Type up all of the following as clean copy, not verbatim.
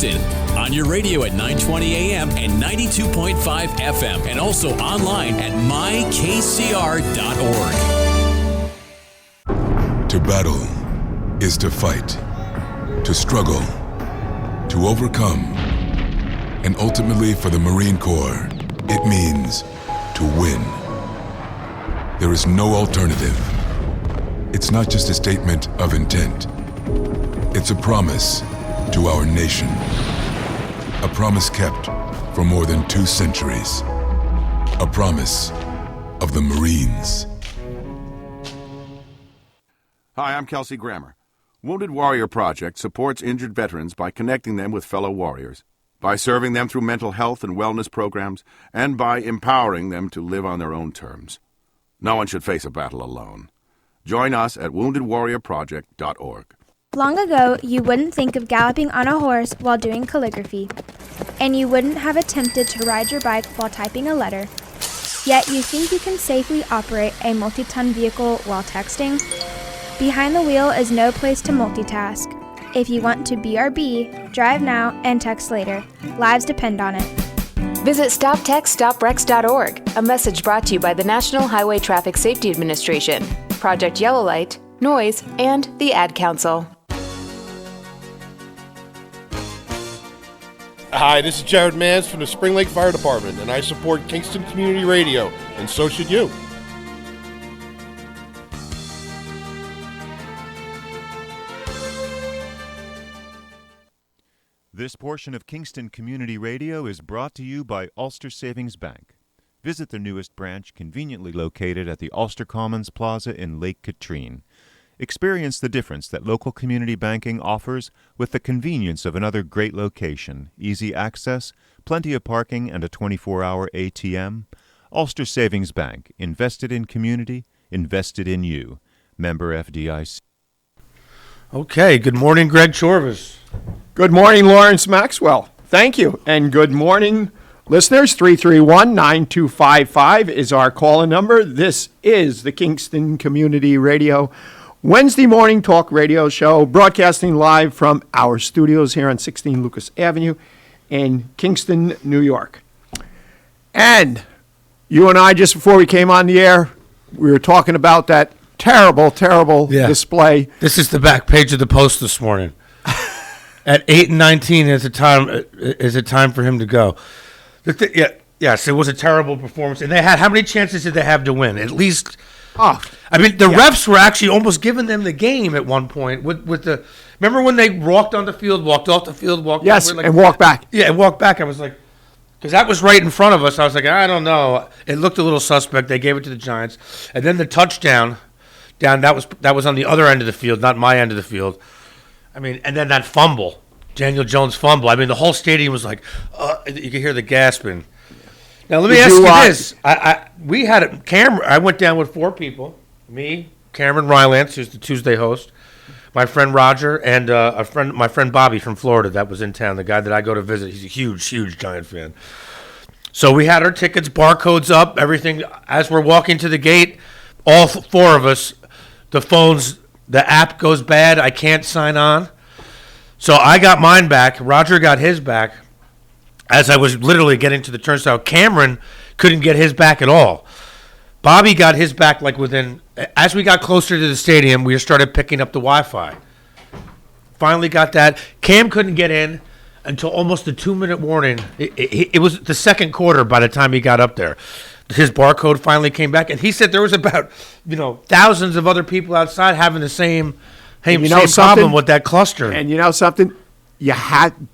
Kingston. On your radio at 920 AM and 92.5 FM, and also online at mykcr.org. To battle is to fight, to struggle, to overcome, and ultimately for the Marine Corps, it means to win. There is no alternative. It's not just a statement of intent. It's a promise to our nation. A promise kept for more than 2 centuries. A promise of the Marines. Hi, I'm Kelsey Grammer. Wounded Warrior Project supports injured veterans by connecting them with fellow warriors, by serving them through mental health and wellness programs, and by empowering them to live on their own terms. No one should face a battle alone. Join us at woundedwarriorproject.org. Long ago, you wouldn't think of galloping on a horse while doing calligraphy, and you wouldn't have attempted to ride your bike while typing a letter. Yet you think you can safely operate a multi-ton vehicle while texting? Behind the wheel is no place to multitask. If you want to BRB, drive now and text later. Lives depend on it. Visit StopTextStopWrecks.org, a message brought to you by the National Highway Traffic Safety Administration, Project Yellow Light, Noise, and the Ad Council. Hi, this is Jared Mans from the Spring Lake Fire Department, and I support Kingston Community Radio, and so should you. This portion of Kingston Community Radio is brought to you by Ulster Savings Bank. Visit their newest branch, conveniently located at the Ulster Commons Plaza in Lake Katrine. Experience the difference that local community banking offers with the convenience of another great location, easy access, plenty of parking, and a 24-hour ATM. Ulster Savings Bank, invested in community, invested in you. Member FDIC. Okay, good morning, Greg Chorvas. Good morning, Lawrence Maxwell. Thank you. And good morning, listeners. 331-9255 is our call-in number. This is the Kingston Community Radio Wednesday morning talk radio show, broadcasting live from our studios here on 16 Lucas Avenue in Kingston, New York. And you and I, just before we came on the air, we were talking about that terrible display. This is the back page of the Post this morning. At 8:19 is it time for him to go. Yes, it was a terrible performance. And they had, how many chances did they have to win? At least... refs were actually almost giving them the game at one point with the. Remember when they walked off the field, walked and walked back. Yeah, and walked back. I was like, because that was right in front of us. I was like, I don't know. It looked a little suspect. They gave it to the Giants, and then the touchdown, that was on the other end of the field, not my end of the field. I mean, and then that fumble, Daniel Jones fumble. I mean, the whole stadium was like, you could hear the gasping. Now, let me ask you this. We had I went down with 4 people. Me, Cameron Rylance, who's the Tuesday host, my friend Roger, and my friend Bobby from Florida that was in town, the guy that I go to visit. He's a huge, huge Giant fan. So we had our tickets, barcodes up, everything. As we're walking to the gate, all 4 of us, the app goes bad. I can't sign on. So I got mine back. Roger got his back. As I was literally getting to the turnstile, Cameron couldn't get his back at all. Bobby got his back as we got closer to the stadium, we started picking up the Wi-Fi. Finally got that. Cam couldn't get in until almost the 2-minute warning. It was the second quarter by the time he got up there. His barcode finally came back, and he said there was about thousands of other people outside having the same problem with that cluster. And you know something?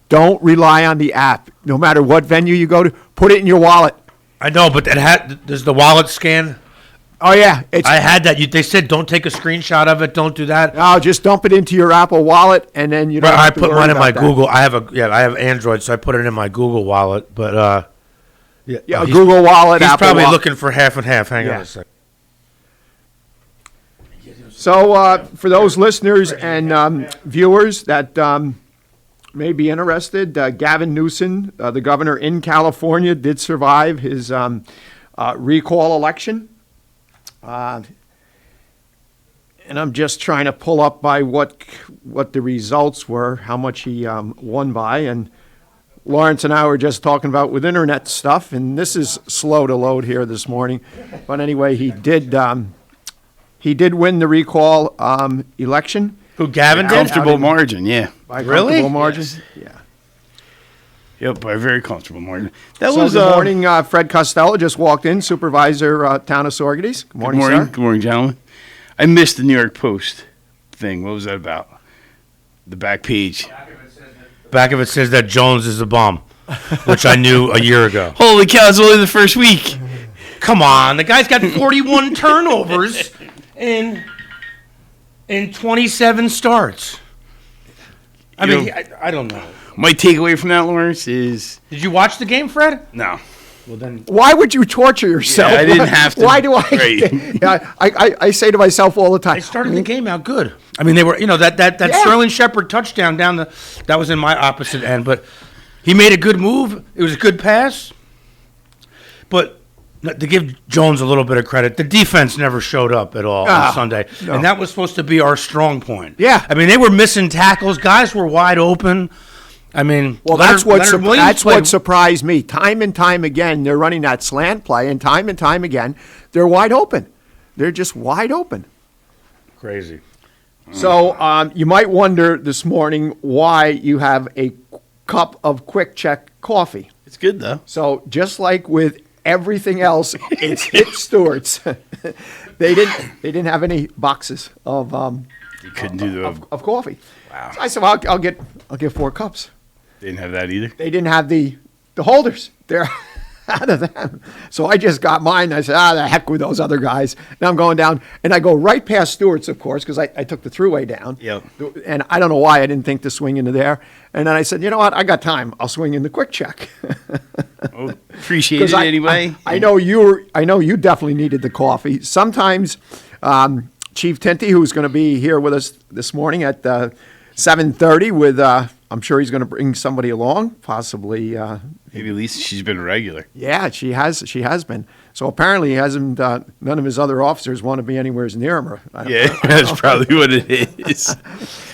Don't rely on the app. No matter what venue you go to, put it in your wallet. I know, but does the wallet scan? Oh, yeah. I had that. They said don't take a screenshot of it. Don't do that. No, just dump it into your Apple wallet, and then you don't have to worry about that. I put mine in my Google. I have Android, so I put it in my Google wallet. But Google wallet. He's Apple probably wallet. looking for half and half. Hang on a second. So for those listeners and viewers that may be interested, Gavin Newsom, the governor in California, did survive his recall election. And I'm just trying to pull up by what the results were, how much he won by. And Lawrence and I were just talking about with internet stuff, and this is slow to load here this morning. But anyway, he did win the recall election. Who, Gavin did? Comfortable margin, yeah. By Really? comfortable margin? Yes. Yeah. Yep, by a very comfortable margin. That So was good morning, Fred Costello just walked in, supervisor, town of Saugerties. Good morning, sir. Good morning, gentlemen. I missed the New York Post thing. What was that about? The back page. Back of it says that Jones is a bum, which I knew a year ago. Holy cow, it's only the first week. Come on, the guy's got 41 turnovers in 27 starts. I You mean, know- I don't know. My takeaway from that, Lawrence, is Did you watch the game, Fred? no. Well, then Why would you torture yourself? Yeah, I didn't have to. Why do I? Right. Yeah, I say to myself all the time. they started the game out good. I mean, they were, that Yeah. Sterling Shepard touchdown that was in my opposite end, but he made a good move. It was a good pass. But to give Jones a little bit of credit, the defense never showed up at all on Sunday, no. and that was supposed to be our strong point. Yeah. I mean, they were missing tackles. Guys were wide open. I mean, Well, Leonard Williams that's played- what surprised me. Time and time again, they're running that slant play, and time again, they're wide open. They're just wide open. Crazy. So you might wonder this morning why you have a cup of Quick Check coffee. It's good, though. So just like with everything else, it's hit Stewart's. They didn't have any boxes of You couldn't do the... of coffee. Wow. So I said, well, I'll get 4 cups. They didn't have that either? They didn't have the holders. They're out of them. So I just got mine. I said, the heck with those other guys. Now I'm going down, and I go right past Stewart's, of course, because I took the throughway down. Yep. And I don't know why I didn't think to swing into there. And then I said, you know what? I got time. I'll swing in the Quick Check. Oh, appreciate it anyway. I know you definitely needed the coffee. Sometimes Chief Tinti, who's going to be here with us this morning at 7:30 with, I'm sure he's going to bring somebody along, possibly. Maybe at least she's been a regular. Yeah, she has been. So apparently he hasn't, none of his other officers want to be anywhere near him. Yeah, that's probably what it is.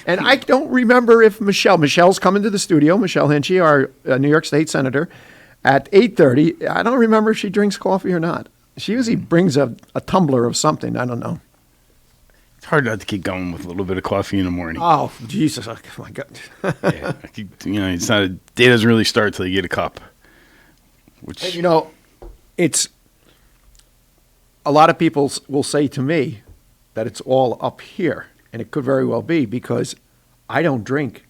And I don't remember if Michelle's coming to the studio, Michelle Hinchey, our New York State Senator, at 8:30. I don't remember if she drinks coffee or not. She usually brings a tumbler of something. I don't know. It's hard not to keep going with a little bit of coffee in the morning. Oh, Jesus. Oh, my God. Yeah, it's not day doesn't really start till you get a cup. Which And, it's a lot of people will say to me that it's all up here, and it could very well be because I don't drink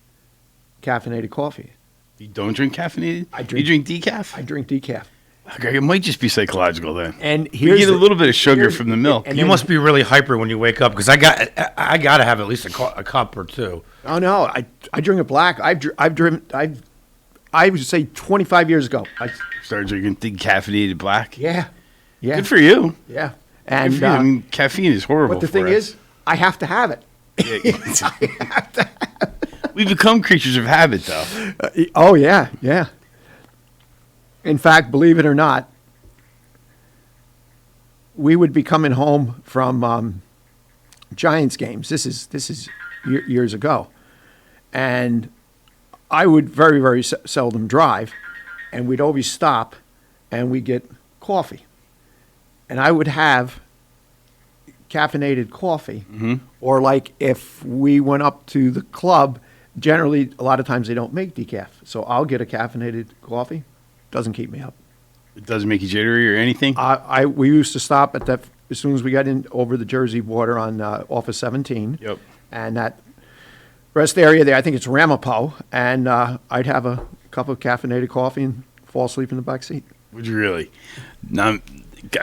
caffeinated coffee. you don't drink caffeinated? I You drink decaf? I drink decaf. Okay, it might just be psychological then. And You here's get a little bit of sugar from the milk. and You then- must be really hyper when you wake up because I got to have at least a cup or two. Oh no, I drink it black. I would say 25 years ago. Started drinking decaffeinated black. Yeah. Good for you. Yeah. Good And for you. I mean, caffeine is horrible. but the for thing us. is, I have to have it. We become creatures of habit, though. Oh yeah, yeah. In fact, believe it or not, we would be coming home from Giants games. This is years ago, and I would very, very seldom drive, and we'd always stop, and we'd get coffee, and I would have caffeinated coffee, or like if we went up to the club, generally a lot of times they don't make decaf, so I'll get a caffeinated coffee. Doesn't keep me up. It doesn't make you jittery or anything. We used to stop at that as soon as we got in over the Jersey border on Office 17. Yep. And that rest area there, I think it's Ramapo, and I'd have a cup of caffeinated coffee and fall asleep in the back seat. Would you really? No,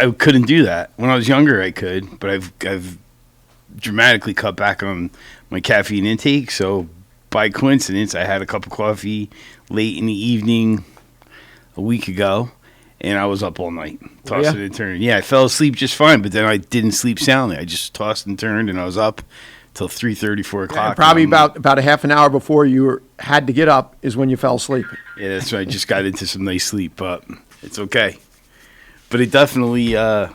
I couldn't do that. When I was younger, I could, but I've dramatically cut back on my caffeine intake. So by coincidence, I had a cup of coffee late in the evening a week ago, and I was up all night tossing and turning. Yeah, I fell asleep just fine, but then I didn't sleep soundly. I just tossed and turned, and I was up till 3:30, 4 o'clock. Probably about a half an hour before you had to get up is when you fell asleep. Yeah, that's right. I just got into some nice sleep, but it's okay. But it definitely, now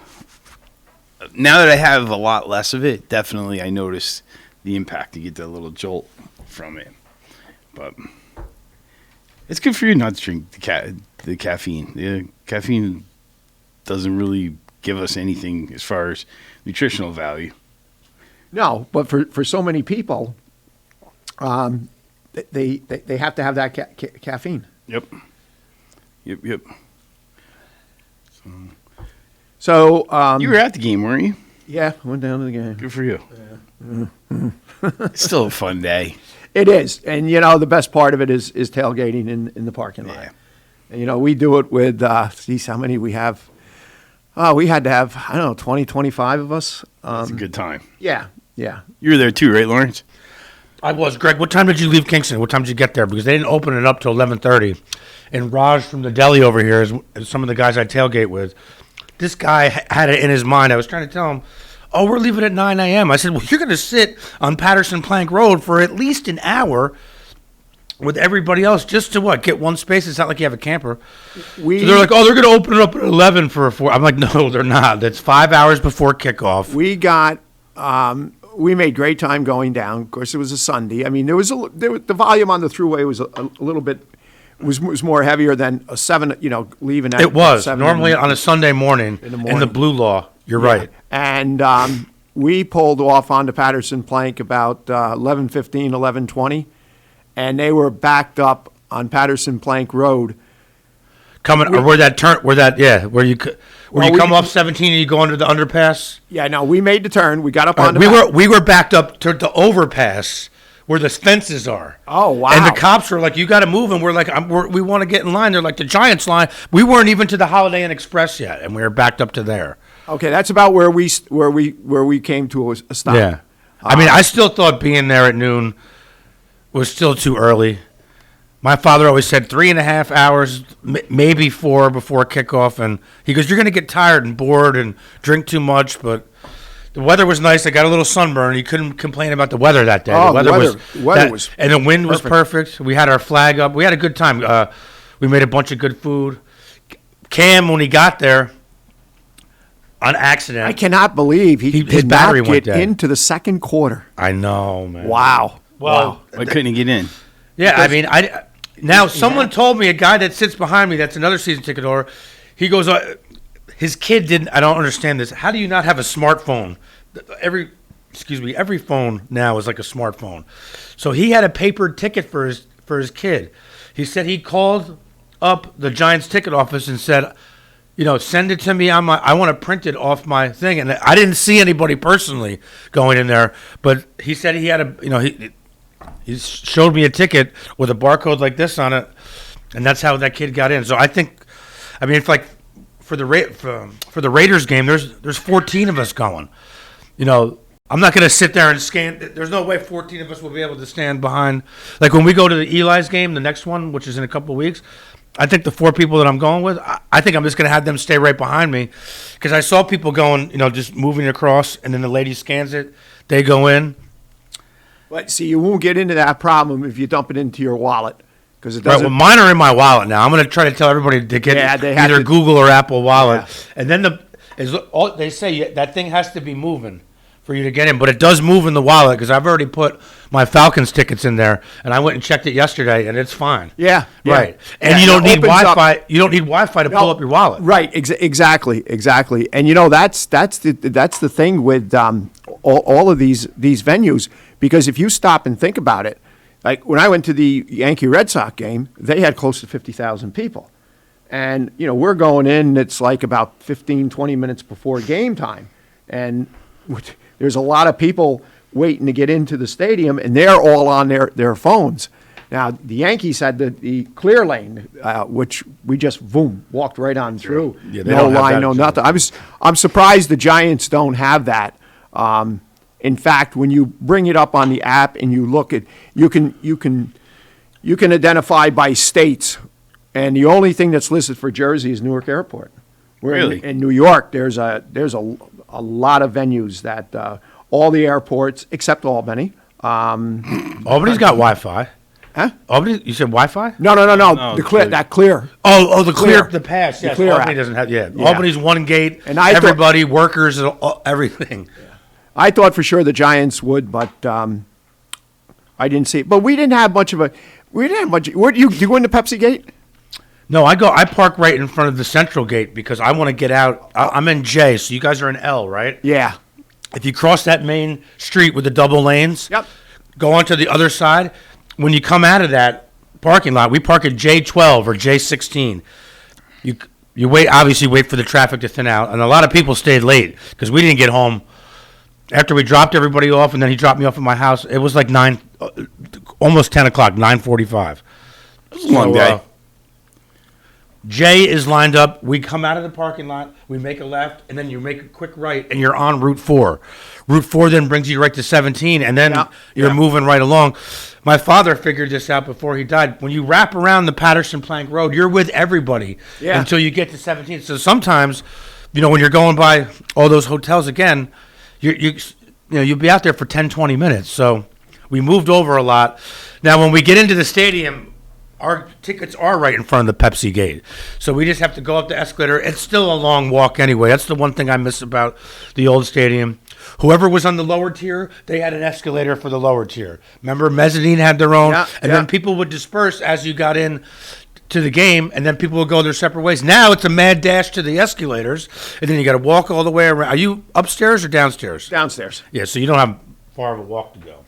that I have a lot less of it, definitely I notice the impact. You get that little jolt from it. But It's good for you not to drink the caffeine. The caffeine doesn't really give us anything as far as nutritional value. No, but for so many people, they have to have that caffeine. Yep. So you were at the game, weren't you? Yeah, I went down to the game. Good for you. Yeah. It's still a fun day. It is, and the best part of it is tailgating in the parking lot. Yeah. And we do it with how many we have? We had to have 20, 25 of us. It's a good time. Yeah. You were there too, right, Lawrence? I was. Greg, what time did you leave Kingston? What time did you get there? Because they didn't open it up till 11:30. And Raj from the deli over here is some of the guys I tailgate with. This guy had it in his mind. I was trying to tell him, we're leaving at 9 a.m. I said, well, you're going to sit on Patterson Plank Road for at least an hour with everybody else just to get one space. It's not like you have a camper. So they're like, they're going to open it up at 11 for a 4. I'm like, no, they're not. That's 5 hours before kickoff. We made great time going down. Of course, it was a Sunday. I mean, the volume on the thruway was a little bit was more heavier than a 7. Leaving at it was 7 normally on a Sunday morning in the Blue Law. You're right. And we pulled off onto Patterson Plank about 11:15, 11:20, and they were backed up on Patterson Plank Road. Where you come up 17 and you go under the underpass. Yeah, no, we made the turn. We got up on we were backed up to the overpass where the fences are. Oh, wow. And the cops were like, you got to move. And we're like, we want to get in line. They're like, the Giants line. We weren't even to the Holiday Inn Express yet, and we were backed up to there. Okay, that's about where we came to a stop. Yeah. I mean, I still thought being there at noon was still too early. My father always said 3.5 hours, maybe 4 before kickoff. And he goes, you're going to get tired and bored and drink too much, but the weather was nice. I got a little sunburn. You couldn't complain about the weather that day. Oh, the weather was and the wind was perfect. We had our flag up. We had a good time. We made a bunch of good food. Cam, when he got there, on accident, I cannot believe he did not get into the second quarter. I know, man. Wow. Why couldn't he get in? Yeah, because someone told me, a guy that sits behind me, that's another season ticket holder, he goes, his kid didn't. I don't understand this. How do you not have a smartphone? Every phone now is like a smartphone. So he had a paper ticket for his kid. He said he called up the Giants ticket office and said, send it to me. I want to print it off my thing. And I didn't see anybody personally going in there, but he said he had he showed me a ticket with a barcode like this on it, and that's how that kid got in. So it's like for the Raiders game, there's 14 of us going. I'm not going to sit there and scan. There's no way 14 of us will be able to stand behind. Like when we go to the Eli's game, the next one, which is in a couple of weeks, I think the 4 people that I'm going with, I think I'm just going to have them stay right behind me, because I saw people going, just moving across, and then the lady scans it, they go in. But see, you won't get into that problem if you dump it into your wallet, because it doesn't. Right, well, mine are in my wallet now. I'm going to try to tell everybody to get either Google or Apple Wallet, and then they say that thing has to be moving for you to get in, but it does move in the wallet, because I've already put my Falcons tickets in there, and I went and checked it yesterday, and it's fine. Yeah. Right. And you don't need Wi-Fi. You don't need Wi-Fi to pull up your wallet. Right. Exactly. And that's the thing with all of these venues, because if you stop and think about it, like when I went to the Yankee Red Sox game, they had close to 50,000 people, and we're going in. It's like about 15, 20 minutes before game time, and there's a lot of people waiting to get into the stadium, and they're all on their phones. Now, the Yankees had the clear lane, which we just, walked right on through. Yeah, no line, no nothing. I'm surprised the Giants don't have that. In fact, when you bring it up on the app and you look at, you can identify by states, and the only thing that's listed for Jersey is Newark Airport. Really? In New York, there's a lot of venues that all the airports except Albany. Albany's got Wi-Fi. Huh? Albany? You said Wi-Fi? No. The clear. Oh, the clear. The pass. Yes, clear Albany app. doesn't have. Yeah, Albany's one gate. And everybody, workers, everything. I thought for sure the Giants would, but I didn't see it. But we didn't have much of a. We didn't have much. Do you go into Pepsi Gate? No, I park right in front of the Central Gate because I want to get out. I'm in J, so you guys are in L, right? Yeah. If you cross that main street with the double lanes, Yep. go onto the other side. When you come out of that parking lot, we park at J12 or J16. You wait for the traffic to thin out, and a lot of people stayed late because we didn't get home. After we dropped everybody off, and then he dropped me off at my house, it was like almost 10 o'clock, 9:45. It was a long day. Jay is lined up. We come out of the parking lot. We make a left, and then you make a quick right, and you're on Route 4. Route 4 then brings you right to 17, and then you're moving right along. My father figured this out before he died. When you wrap around the Patterson Plank Road, you're with everybody until you get to 17. So sometimes, when you're going by all those hotels again, you'll be out there for 10, 20 minutes. So we moved over a lot. Now, when we get into the stadium, our tickets are right in front of the Pepsi Gate. So we just have to go up the escalator. It's still a long walk anyway. That's the one thing I miss about the old stadium. Whoever was on the lower tier, they had an escalator for the lower tier. Remember, Mezzanine had their own, and then people would disperse as you got in to the game, and then people would go their separate ways. Now it's a mad dash to the escalators, and then you got to walk all the way around. Are you upstairs or downstairs? Downstairs. Yeah, so you don't have far of a walk to go.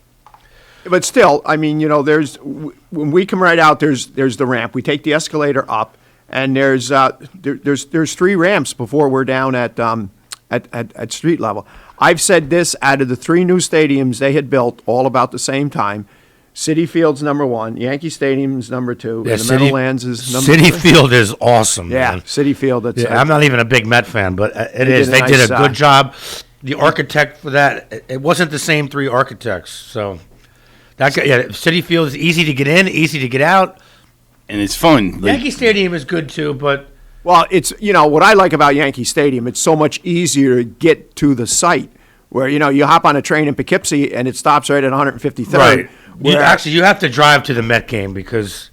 But still, I mean, when we come right out, there's the ramp. We take the escalator up, and there's 3 ramps before we're down at street level. I've said this: out of the 3 new stadiums they had built, all about the same time, Citi Field's number 1, Yankee Stadium's number 2, and the Meadowlands is number 3. Citi Field is awesome. Yeah, man. Citi Field. I'm not even a big Met fan, but it is. They did a good job. The architect for that, it wasn't the same 3 architects, so. Citi Field is easy to get in, easy to get out. And it's fun. Yankee Stadium is good too, but... Well, it's, what I like about Yankee Stadium, it's so much easier to get to the site where, you hop on a train in Poughkeepsie and it stops right at 153rd. Right. You have to drive to the Met game because,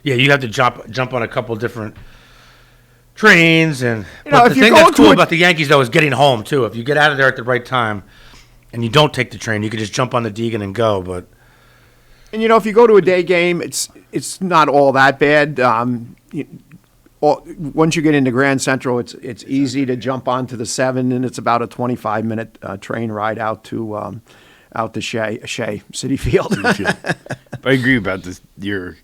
you have to jump on a couple different trains. But the thing that's cool about the Yankees, though, is getting home, too. If you get out of there at the right time and you don't take the train, you can just jump on the Deegan and go, but... And if you go to a day game, it's not all that bad. Once you get into Grand Central, it's easy to jump onto the 7, and it's about a 25-minute train ride out to Citi Field. I agree about your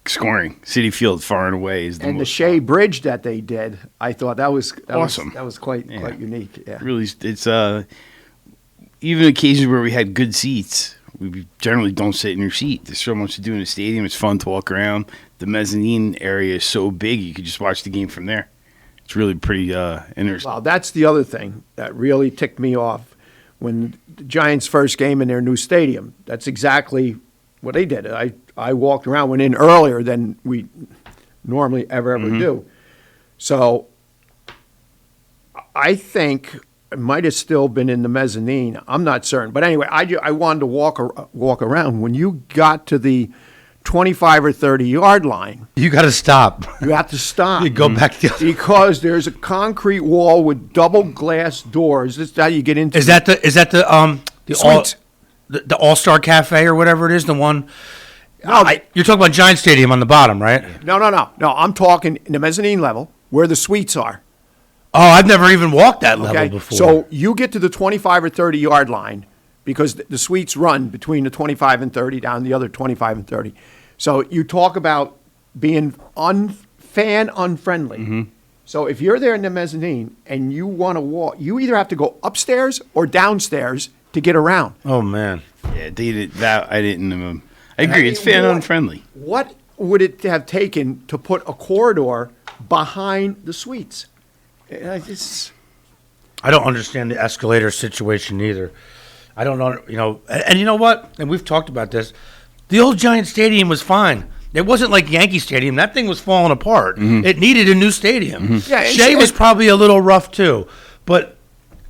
scoring. Citi Field far and away is the most. The Shea Bridge that they did, I thought that was awesome. That was quite unique. Yeah, really, it's even occasions where we had good seats. We generally don't sit in your seat. There's so much to do in the stadium. It's fun to walk around. The mezzanine area is so big, you could just watch the game from there. It's really pretty interesting. Well, that's the other thing that really ticked me off when the Giants' first game in their new stadium. That's exactly what they did. I walked around, went in earlier than we normally ever do. So I think it might have still been in the mezzanine. I'm not certain. But anyway, I wanted to walk around. When you got to the 25 or 30-yard line, you got to stop. You have to stop. You go back the other because there's a concrete wall with double glass doors. That's how you get into. Is that the suites? The All-Star Cafe or whatever it is? The one. No, you're talking about Giant Stadium on the bottom, right? No. I'm talking in the mezzanine level where the suites are. Oh, I've never even walked that level before. So you get to the 25 or 30-yard line because the suites run between the 25 and 30 down the other 25 and 30. So you talk about being fan unfriendly. Mm-hmm. So if you're there in the mezzanine and you want to walk, you either have to go upstairs or downstairs to get around. Oh, man. Yeah, they did that. I didn't. I agree. It's fan unfriendly. What would it have taken to put a corridor behind the suites? I don't understand the escalator situation either. I don't know, and you know what? And we've talked about this. The old Giant Stadium was fine. It wasn't like Yankee Stadium. That thing was falling apart. Mm-hmm. It needed a new stadium. Mm-hmm. Yeah, Shea was probably a little rough too, but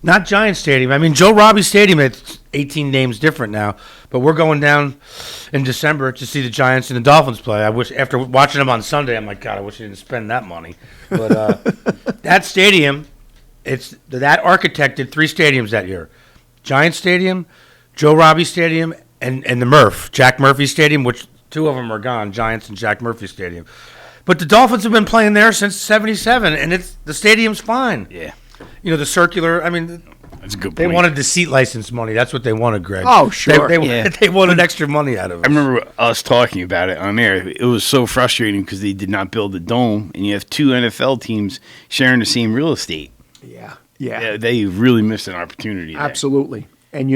not Giant Stadium. I mean, Joe Robbie Stadium, it's 18 names different now, but we're going down in December to see the Giants and the Dolphins play. I wish, after watching them on Sunday, I'm like, God, I wish I didn't spend that money. But that stadium, that architect did 3 stadiums that year. Giant Stadium, Joe Robbie Stadium, and the Jack Murphy Stadium, which Two of them are gone, Giants and Jack Murphy Stadium. But the Dolphins have been playing there since '77, and the stadium's fine. Yeah. The circular. I mean, that's a good point. They wanted the seat license money. That's what they wanted, Greg. Oh, sure. They wanted extra money out of it. I remember us talking about it on air. It was so frustrating because they did not build the dome, and you have two NFL teams sharing the same real estate. Yeah. They really missed an opportunity there. Absolutely. And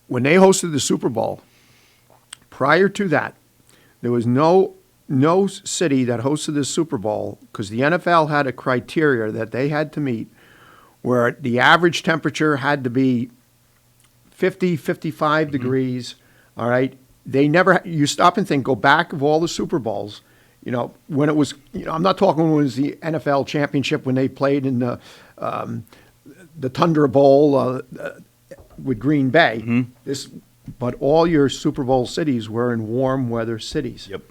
when they hosted the Super Bowl, prior to that, there was no city that hosted the Super Bowl because the NFL had a criteria that they had to meet where the average temperature had to be 50, 55 degrees, all right? They never, you stop and think, go back of all the Super Bowls, when it was, I'm not talking when it was the NFL championship when they played in the Tundra Bowl with Green Bay. But all your Super Bowl cities were in warm weather cities. Yep.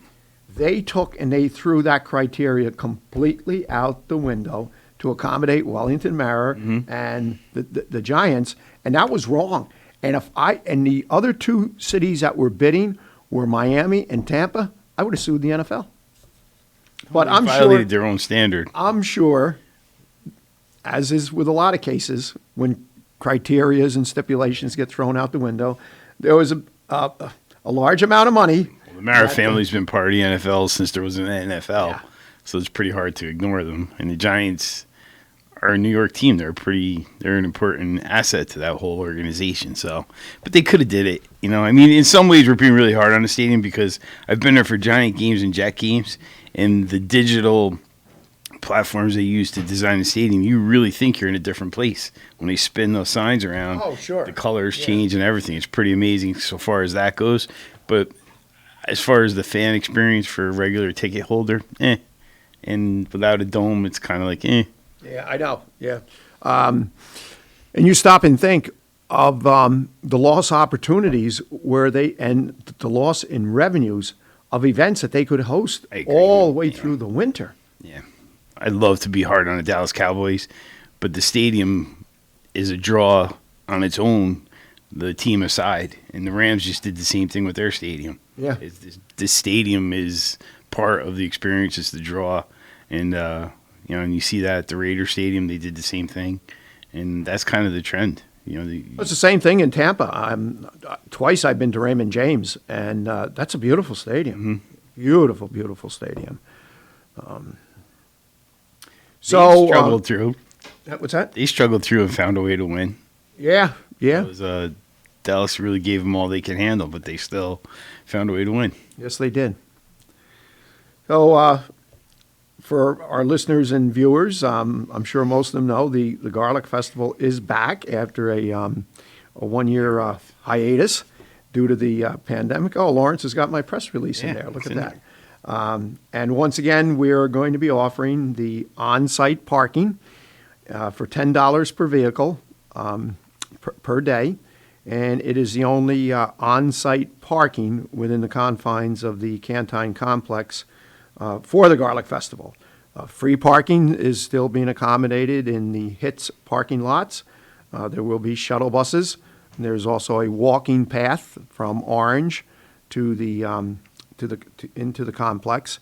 They took and they threw that criteria completely out the window to accommodate Wellington Mara and the Giants, and that was wrong. And and the other two cities that were bidding were Miami and Tampa, I would have sued the NFL. But They I'm violated sure their own standard. I'm sure, as is with a lot of cases, when criterias and stipulations get thrown out the window, there was a large amount of money. Well, the Mara family's been part of the NFL since there was an NFL, so it's pretty hard to ignore them. And the Giants are a New York team. They're an important asset to that whole organization. So, but they could have did it. In some ways we're being really hard on the stadium because I've been there for Giant games and Jet games, and the digital platforms they use to design the stadium, you really think you're in a different place when they spin those signs around. Oh, sure. The colors change and everything. It's pretty amazing so far as that goes. But as far as the fan experience for a regular ticket holder, and without a dome, it's kind of like, Yeah, I know. Yeah. And you stop and think of the lost opportunities and the loss in revenues of events that they could host all the way through the winter. Yeah. I'd love to be hard on the Dallas Cowboys, but the stadium is a draw on its own, the team aside. And the Rams just did the same thing with their stadium. Yeah. The stadium is part of the experience. It's the draw. And, and you see that at the Raiders Stadium, they did the same thing. And that's kind of the trend. It's the same thing in Tampa. Twice I've been to Raymond James, and that's a beautiful stadium. Beautiful, beautiful stadium. They struggled through. What's that? They struggled through and found a way to win. Yeah. Dallas really gave them all they could handle, but they still found a way to win. Yes, they did. So, for our listeners and viewers, I'm sure most of them know the Garlic Festival is back after a 1-year hiatus due to the pandemic. Oh, Lawrence has got my press release in there. Look at that. And once again, we are going to be offering the on-site parking for $10 per vehicle per day. And it is the only on-site parking within the confines of the Canton Complex for the Garlic Festival. Free parking is still being accommodated in the HITS parking lots. There will be shuttle buses. And there's also a walking path from Orange to the into the complex,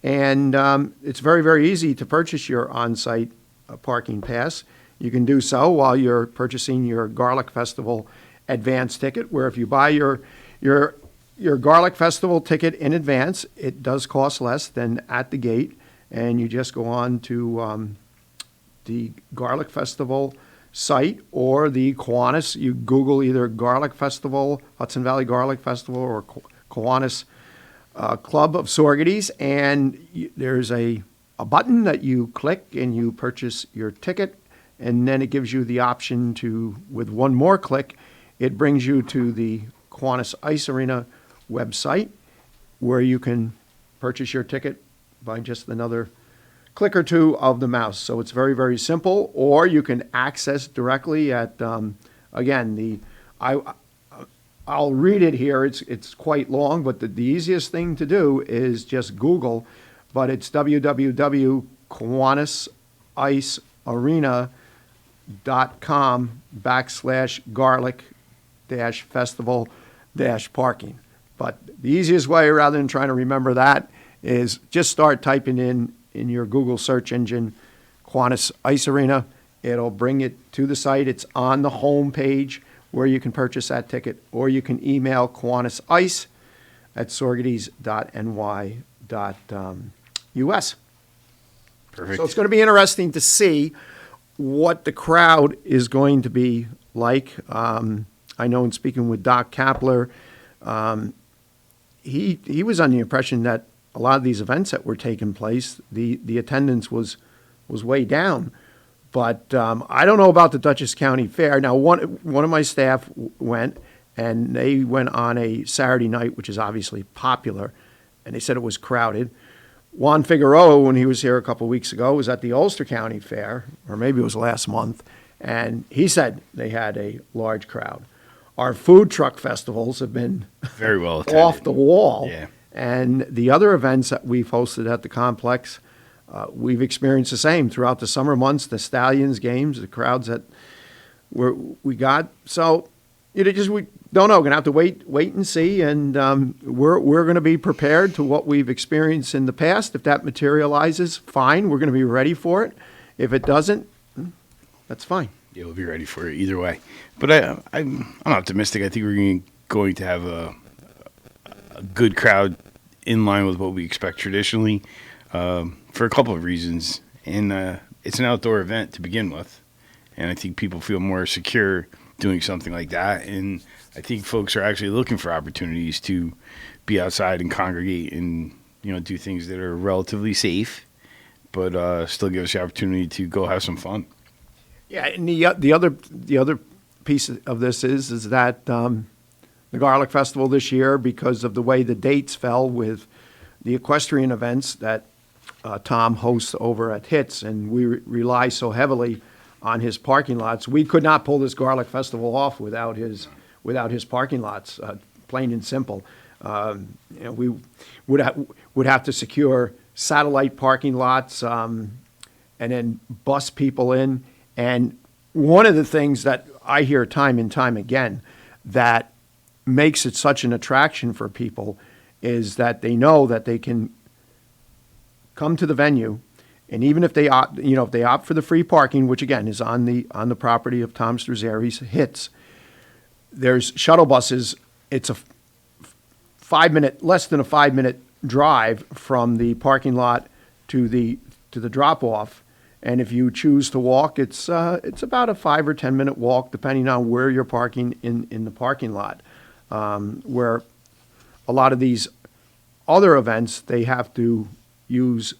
and it's very, very easy to purchase your on-site parking pass. You can do so while you're purchasing your Garlic Festival advance ticket, where if you buy your Garlic Festival ticket in advance, it does cost less than at the gate, and you just go on to the Garlic Festival site or the Kiwanis. You Google either Garlic Festival, Hudson Valley Garlic Festival, or Kiwanis Club of Sororities, and there's a button that you click and you purchase your ticket, and then it gives you the option to, with one more click, it brings you to the Kiwanis Ice Arena website where you can purchase your ticket by just another click or two of the mouse. So it's very, very simple, or you can access directly at, I'll read it here. It's quite long, but the easiest thing to do is just Google, but it's www.kiwanisicearena.com/garlic-festival-parking. But the easiest way, rather than trying to remember that, is just start typing in your Google search engine, Kiwanis Ice Arena. It'll bring it to the site. It's on the home page where you can purchase that ticket, or you can email kiwanisice@sorgeties.ny.us. Perfect. So it's going to be interesting to see what the crowd is going to be like. I know in speaking with Doc Kapler, he was under the impression that a lot of these events that were taking place, the attendance was way down. But I don't know about the Dutchess County Fair. Now, one of my staff went, and they went on a Saturday night, which is obviously popular, and they said it was crowded. Juan Figueroa, when he was here a couple of weeks ago, was at the Ulster County Fair, or maybe it was last month, and he said they had a large crowd. Our food truck festivals have been very well attended. Off the wall. Yeah. And the other events that we've hosted at the complex, we've experienced the same throughout the summer months, the Stallions games, the crowds that we got. So, we don't know. We're going to have to wait and see. And we're going to be prepared to what we've experienced in the past. If that materializes, fine. We're going to be ready for it. If it doesn't, that's fine. Yeah, we'll be ready for it either way. But I'm optimistic. I think we're going to have a good crowd in line with what we expect traditionally, for a couple of reasons. And it's an outdoor event to begin with, and I think people feel more secure doing something like that. And I think folks are actually looking for opportunities to be outside and congregate and do things that are relatively safe, but still give us the opportunity to go have some fun. Yeah, and the other piece of this is that the Garlic Festival this year, because of the way the dates fell with the equestrian events that Tom hosts over at HITS, and we rely so heavily on his parking lots, we could not pull this Garlic Festival off without his parking lots, plain and simple. We would have to secure satellite parking lots and then bus people in. And one of the things that I hear time and time again that makes it such an attraction for people is that they know that they can come to the venue, and even if they opt for the free parking, which again is on the property of Tom Struzeri's HITS, there's shuttle buses. It's a less than a 5-minute drive from the parking lot to the drop off. And if you choose to walk, it's about a 5 or 10 minute walk, depending on where you're parking in the parking lot. Where a lot of these other events, they have to use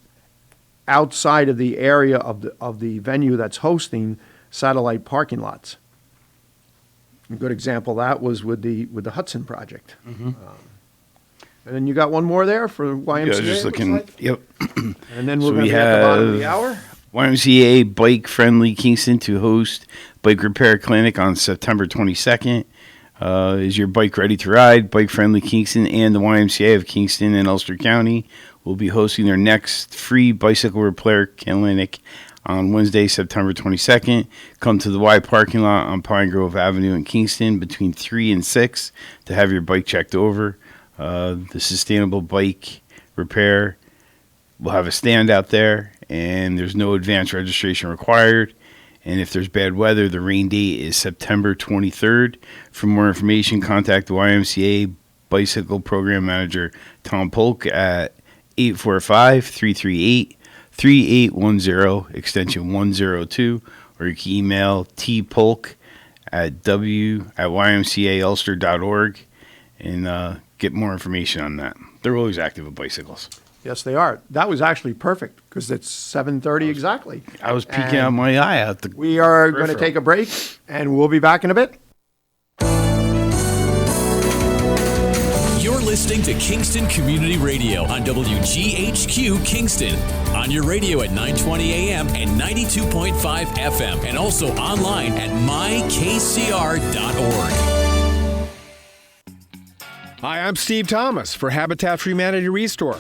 outside of the area of the venue that's hosting satellite parking lots. A good example of that was with the Hudson project. Mm-hmm. And then you got one more there for YMCA. Yeah, just looking. Like? Yep. And then we're going to be at the bottom of the hour. YMCA Bike Friendly Kingston to host Bike Repair Clinic on September 22nd. Is your bike ready to ride? Bike Friendly Kingston and the YMCA of Kingston and Ulster County will be hosting their next free bicycle repair clinic on Wednesday, September 22nd. Come to the Y parking lot on Pine Grove Avenue in Kingston between 3 and 6 to have your bike checked over. The Sustainable Bike Repair will have a stand out there, and there's no advance registration required. And if there's bad weather, the rain date is September 23rd. For more information, contact the YMCA Bicycle Program Manager, Tom Polk, at 845-338-3810, extension 102, or you can email tpolk@ymcaulster.org and get more information on that. They're always active with bicycles. Yes, they are. That was actually perfect because it's 7:30 exactly. I was peeking out my eye out the We are going to take a break, and we'll be back in a bit. You're listening to Kingston Community Radio on WGHQ Kingston. On your radio at 920 AM and 92.5 FM, and also online at mykcr.org. Hi, I'm Steve Thomas for Habitat for Humanity Restore.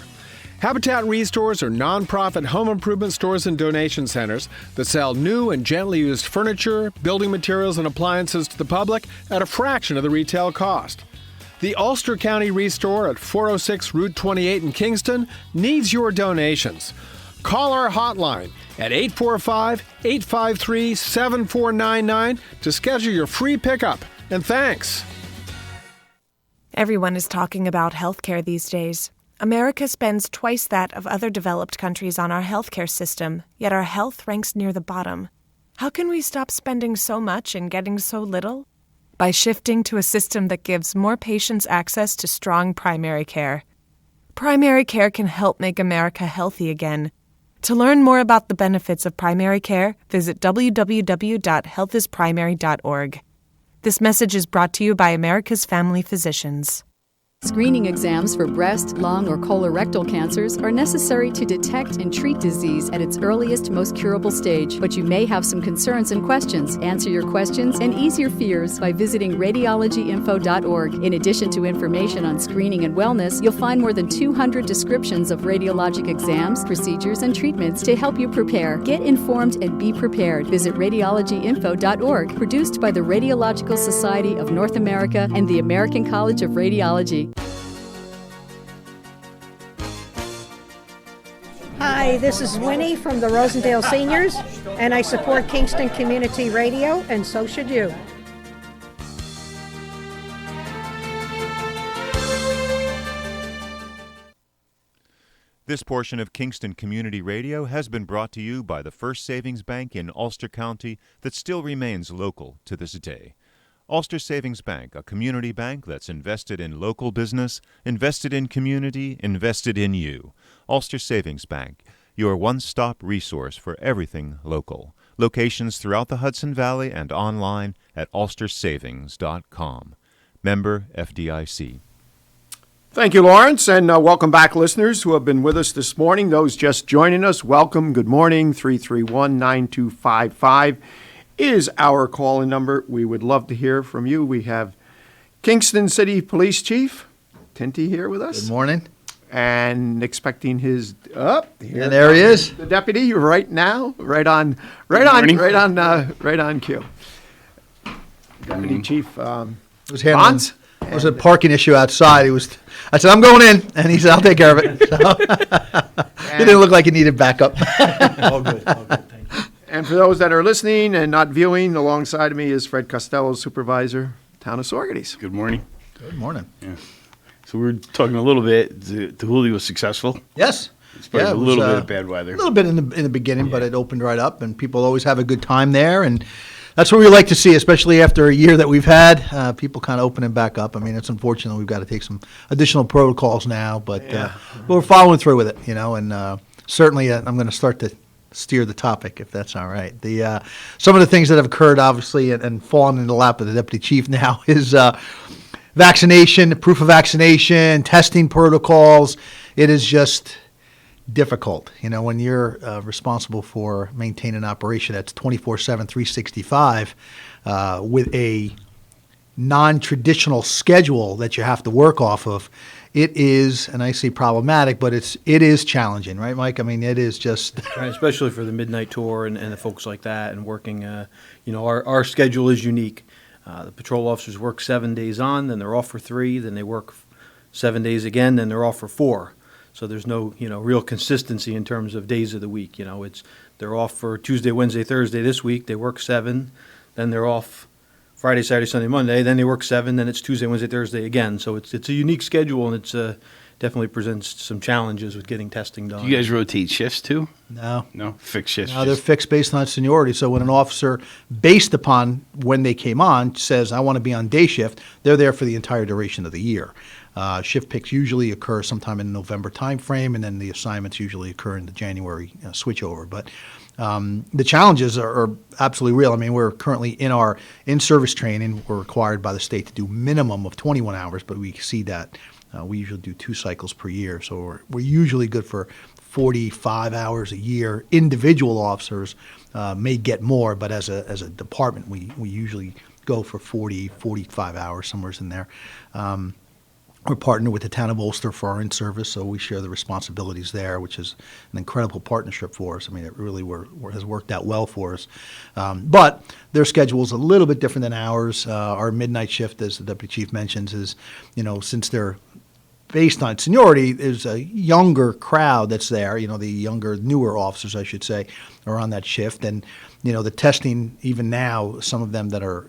Habitat Restores are nonprofit home improvement stores and donation centers that sell new and gently used furniture, building materials, and appliances to the public at a fraction of the retail cost. The Ulster County Restore at 406 Route 28 in Kingston needs your donations. Call our hotline at 845-853-7499 to schedule your free pickup. And thanks. Everyone is talking about healthcare these days. America spends twice that of other developed countries on our healthcare system, yet our health ranks near the bottom. How can we stop spending so much and getting so little? By shifting to a system that gives more patients access to strong primary care. Primary care can help make America healthy again. To learn more about the benefits of primary care, visit www.healthisprimary.org. This message is brought to you by America's Family Physicians. Screening exams for breast, lung, or colorectal cancers are necessary to detect and treat disease at its earliest, most curable stage. But you may have some concerns and questions. Answer your questions and ease your fears by visiting radiologyinfo.org. In addition to information on screening and wellness, you'll find more than 200 descriptions of radiologic exams, procedures, and treatments to help you prepare. Get informed and be prepared. Visit radiologyinfo.org. Produced by the Radiological Society of North America and the American College of Radiology. Hi, this is Winnie from the Rosendale Seniors, and I support Kingston Community Radio, and so should you. This portion of Kingston Community Radio has been brought to you by the First Savings Bank in Ulster County that still remains local to this day. Ulster Savings Bank, a community bank that's invested in local business, invested in community, invested in you. Ulster Savings Bank, your one-stop resource for everything local. Locations throughout the Hudson Valley and online at ulstersavings.com. Member FDIC. Thank you, Lawrence, and welcome back, listeners who have been with us this morning. Those just joining us, welcome. Good morning. 331-9255 is our call-in number. We would love to hear from you. We have Kingston City Police Chief Tinti here with us. Good morning. And expecting his and there he is, the deputy, right now, right on cue. Deputy Chief was handling. Bonce? It was a parking issue outside. I said, I'm going in, and he said, I'll take care of it. So, he didn't look like he needed backup. All good, thank you. And for those that are listening and not viewing, alongside of me is Fred Costello, Supervisor, Town of Saugerties. Good morning. Good morning. Yeah. So we're talking a little bit. The Huli was successful. Yes. Despite a little bit of bad weather. A little bit in the beginning, but it opened right up, and people always have a good time there, and that's what we like to see, especially after a year that we've had. People kind of opening back up. I mean, it's unfortunate we've got to take some additional protocols now, but we're following through with it, and certainly I'm going to start to steer the topic, if that's all right. Some of the things that have occurred, obviously, and fallen in the lap of the deputy chief now is vaccination, proof of vaccination, testing protocols. It is just difficult, when you're responsible for maintaining an operation that's 24/7, 365, with a non-traditional schedule that you have to work off of. It is, and I say problematic, but it is challenging, right, Mike? I mean, it is just especially for the midnight tour and the folks like that, and working. Our schedule is unique. The patrol officers work 7 days on, then they're off for 3, then they work 7 days again, then they're off for 4. So there's no real consistency in terms of days of the week. They're off for Tuesday, Wednesday, Thursday this week. They work 7, then they're off Friday, Saturday, Sunday, Monday. Then they work 7. Then it's Tuesday, Wednesday, Thursday again. So it's a unique schedule, and it's definitely presents some challenges with getting testing done. Do you guys rotate shifts too? No, fixed shifts. No, they're fixed based on seniority. So when an officer, based upon when they came on, says I want to be on day shift, they're there for the entire duration of the year. Shift picks usually occur sometime in the November timeframe, and then the assignments usually occur in the January switchover. But the challenges are absolutely real. I mean, we're currently in our in-service training. We're required by the state to do minimum of 21 hours, but we exceed that. We usually do 2 cycles per year, so we're usually good for 45 hours a year. Individual officers may get more, but as a department, we usually go for 40, 45 hours, somewhere in there. We're partnered with the town of Ulster for our in-service, so we share the responsibilities there, which is an incredible partnership for us. I mean, it really has worked out well for us. But their schedule is a little bit different than ours. Our midnight shift, as the deputy chief mentions, is, since they're based on seniority, there's a younger crowd that's there, the younger, newer officers, I should say, are on that shift. And, the testing, even now, some of them that are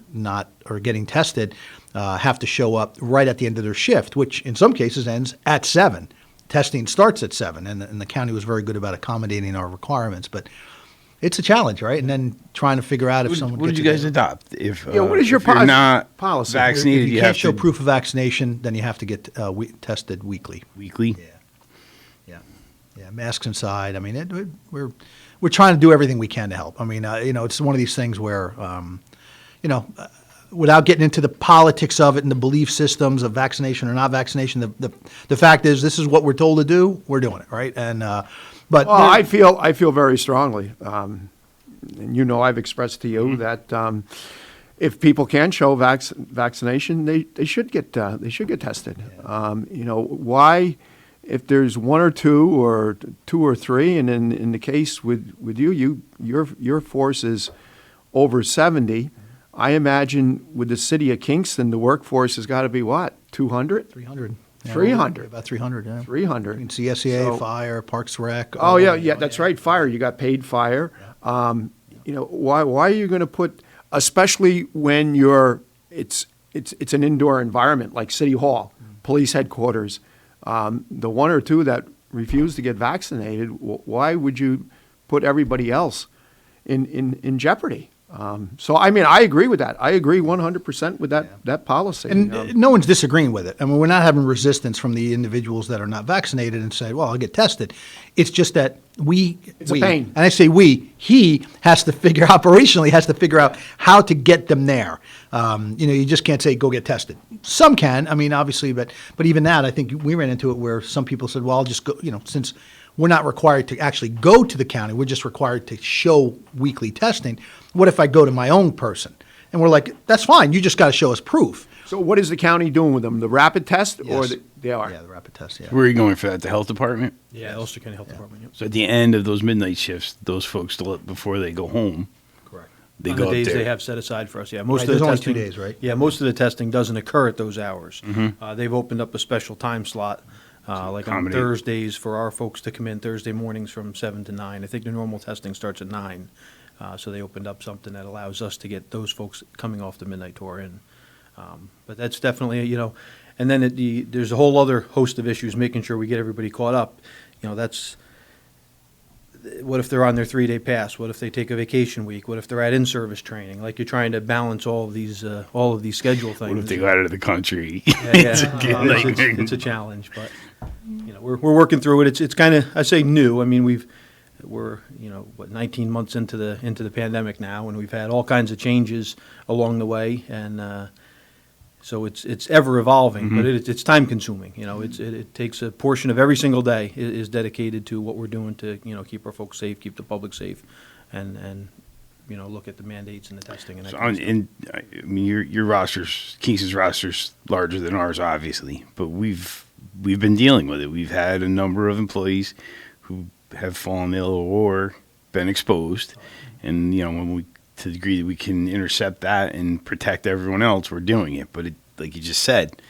getting tested, have to show up right at the end of their shift, which in some cases ends at 7. Testing starts at 7, and the county was very good about accommodating our requirements. But it's a challenge, right? And then trying to figure out if someone What gets did you guys adopt? If what is your if you're not policy? vaccinated, If you you can't have show to proof of vaccination, then you have to get tested weekly. Weekly? Yeah, masks inside. I mean, we're trying to do everything we can to help. I mean, it's one of these things where, without getting into the politics of it and the belief systems of vaccination or not vaccination, the fact is this is what we're told to do. We're doing it, right? And but well, I feel very strongly, and I've expressed to you that if people can show vaccination, they should get tested. Why? If there's 1 or 2 or 2 or 3, and in the case with your force is over 70, I imagine with the city of Kingston, the workforce has got to be what, 200? 300. Yeah, 300. About 300, yeah. 300. You can see CSEA, So- fire, Parks Rec. Oh, yeah, that's right, fire. You got paid fire. Why are you going to put, especially when it's an indoor environment like City Hall, police headquarters, the 1 or 2 that refuse to get vaccinated, why would you put everybody else in jeopardy? So, I mean, I agree with that. I agree 100% with that policy. And no one's disagreeing with it. I mean, we're not having resistance from the individuals that are not vaccinated and say, well, I'll get tested. It's just that It's a pain. And I say he has to operationally has to figure out how to get them there. You just can't say, go get tested. Some can, I mean, obviously, but even that, I think we ran into it where some people said, well, I'll just go, since we're not required to actually go to the county, we're just required to show weekly testing. What if I go to my own person? And we're like, that's fine, you just got to show us proof. So what is the county doing with them? The rapid test? Yes. Or they are? Yeah, the rapid test, yeah. Where are you going for that? The health department? Yeah, Ulster County Health Department. Yep. So at the end of those midnight shifts, those folks still before they go home. Correct. They On go the up days there. they have set aside for us. Yeah, Right, there's only 2 days, right? Yeah, most of the testing doesn't occur at those hours. Mhm. They've opened up a special time slot, like on accommodate. Thursdays for our folks to come in Thursday mornings from 7 to 9. I think the normal testing starts at 9. So they opened up something that allows us to get those folks coming off the midnight tour in. But that's definitely, and then there's a whole other host of issues, making sure we get everybody caught up. That's, what if they're on their 3-day pass? What if they take a vacation week? What if they're at in-service training? Like, you're trying to balance all of these schedule things. What if they go out of the country? It's a challenge, but we're working through it. It's kind of, I say new. I mean, we're 19 months into the pandemic now, and we've had all kinds of changes along the way, and so it's ever evolving, but it's time consuming. It takes a portion of every single day is dedicated to what we're doing to keep our folks safe, keep the public safe, and look at the mandates and the testing and that kind of stuff. I mean, your roster's, Kingston's roster's larger than ours, obviously, but we've been dealing with it. We've had a number of employees who have fallen ill or been exposed, and when we, to the degree that we can intercept that and protect everyone else, we're doing it. But like you just said,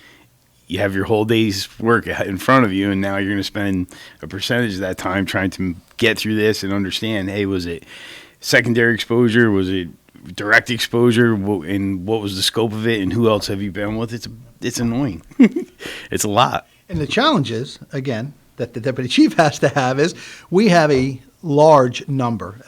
you have your whole day's work in front of you, and now you're going to spend a percentage of that time trying to get through this and understand, hey, was it secondary exposure? Was it direct exposure? And what was the scope of it? And who else have you been with? It's annoying. It's a lot. And the challenge is, again, that the deputy chief has to have is we have a large number.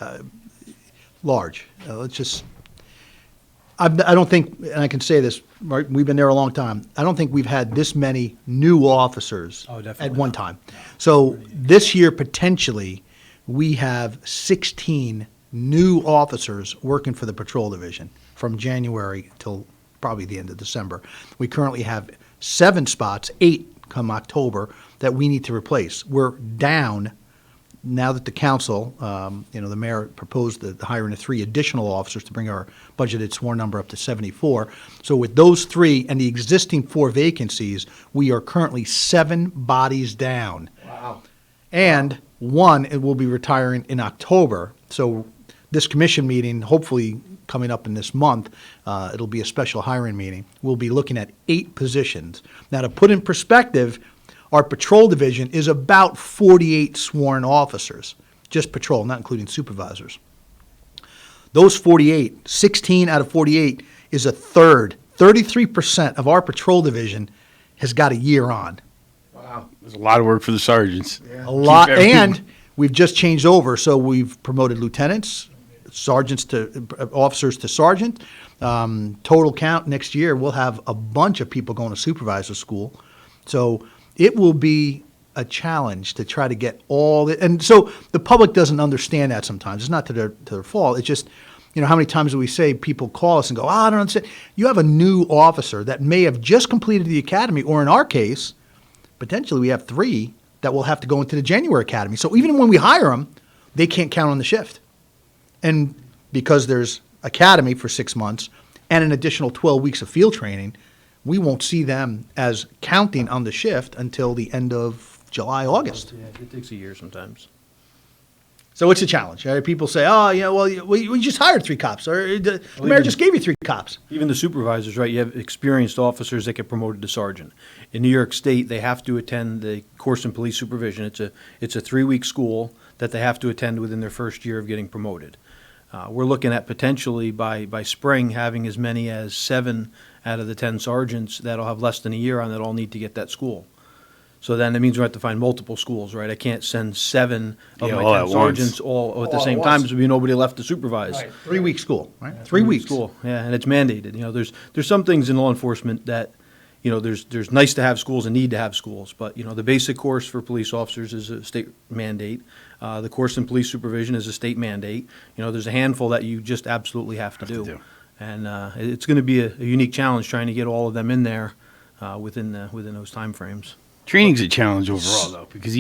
I don't think, and I can say this, right, we've been there a long time, I don't think we've had this many new officers at one time. So this year, potentially, we have 16 new officers working for the patrol division from January till probably the end of December. We currently have 7 spots, 8 come October, that we need to replace. We're down now that the council, the mayor proposed the hiring of 3 additional officers to bring our budgeted sworn number up to 74. So with those 3 and the existing 4 vacancies, we are currently 7 bodies down. Wow. And 1, it will be retiring in October. So this commission meeting, hopefully coming up in this month, it'll be a special hiring meeting. We'll be looking at 8 positions. Now, to put in perspective, our patrol division is about 48 sworn officers, just patrol, not including supervisors. Those 48, 16 out of 48 is a third. 33% of our patrol division has got a year on. Wow. There's a lot of work for the sergeants. A lot, and we've just changed over, so we've promoted lieutenants, sergeants to officers to sergeant. Total count next year, we'll have a bunch of people going to supervisor school. So it will be a challenge to try to get all the, and so the public doesn't understand that sometimes. It's not to their fault. It's just, how many times do we say people call us and go, I don't understand. You have a new officer that may have just completed the academy, or in our case, potentially we have 3 that will have to go into the January academy. So even when we hire them, they can't count on the shift. And because there's academy for 6 months and an additional 12 weeks of field training, we won't see them as counting on the shift until the end of July, August. Yeah, it takes a year sometimes. So it's a challenge. Right? People say, we just hired 3 cops, or the mayor just gave you 3 cops. Even the supervisors, right? You have experienced officers that get promoted to sergeant. In New York State, they have to attend the course in police supervision. It's a 3-week school that they have to attend within their first year of getting promoted. We're looking at potentially by spring having as many as 7 out of the 10 sergeants that'll have less than a year on that all need to get that school. So then it means we have to find multiple schools, right? I can't send 7 of my 10 sergeants all at the same time. There'll be nobody left to supervise. Right. 3-week school, right? 3 weeks. School, yeah, and it's mandated. There's some things in law enforcement that, there's nice to have schools and need to have schools, but the basic course for police officers is a state mandate. The course in police supervision is a state mandate. There's a handful that you just absolutely have to do. And it's going to be a unique challenge trying to get all of them in there within those time frames. Training's a challenge overall, though, because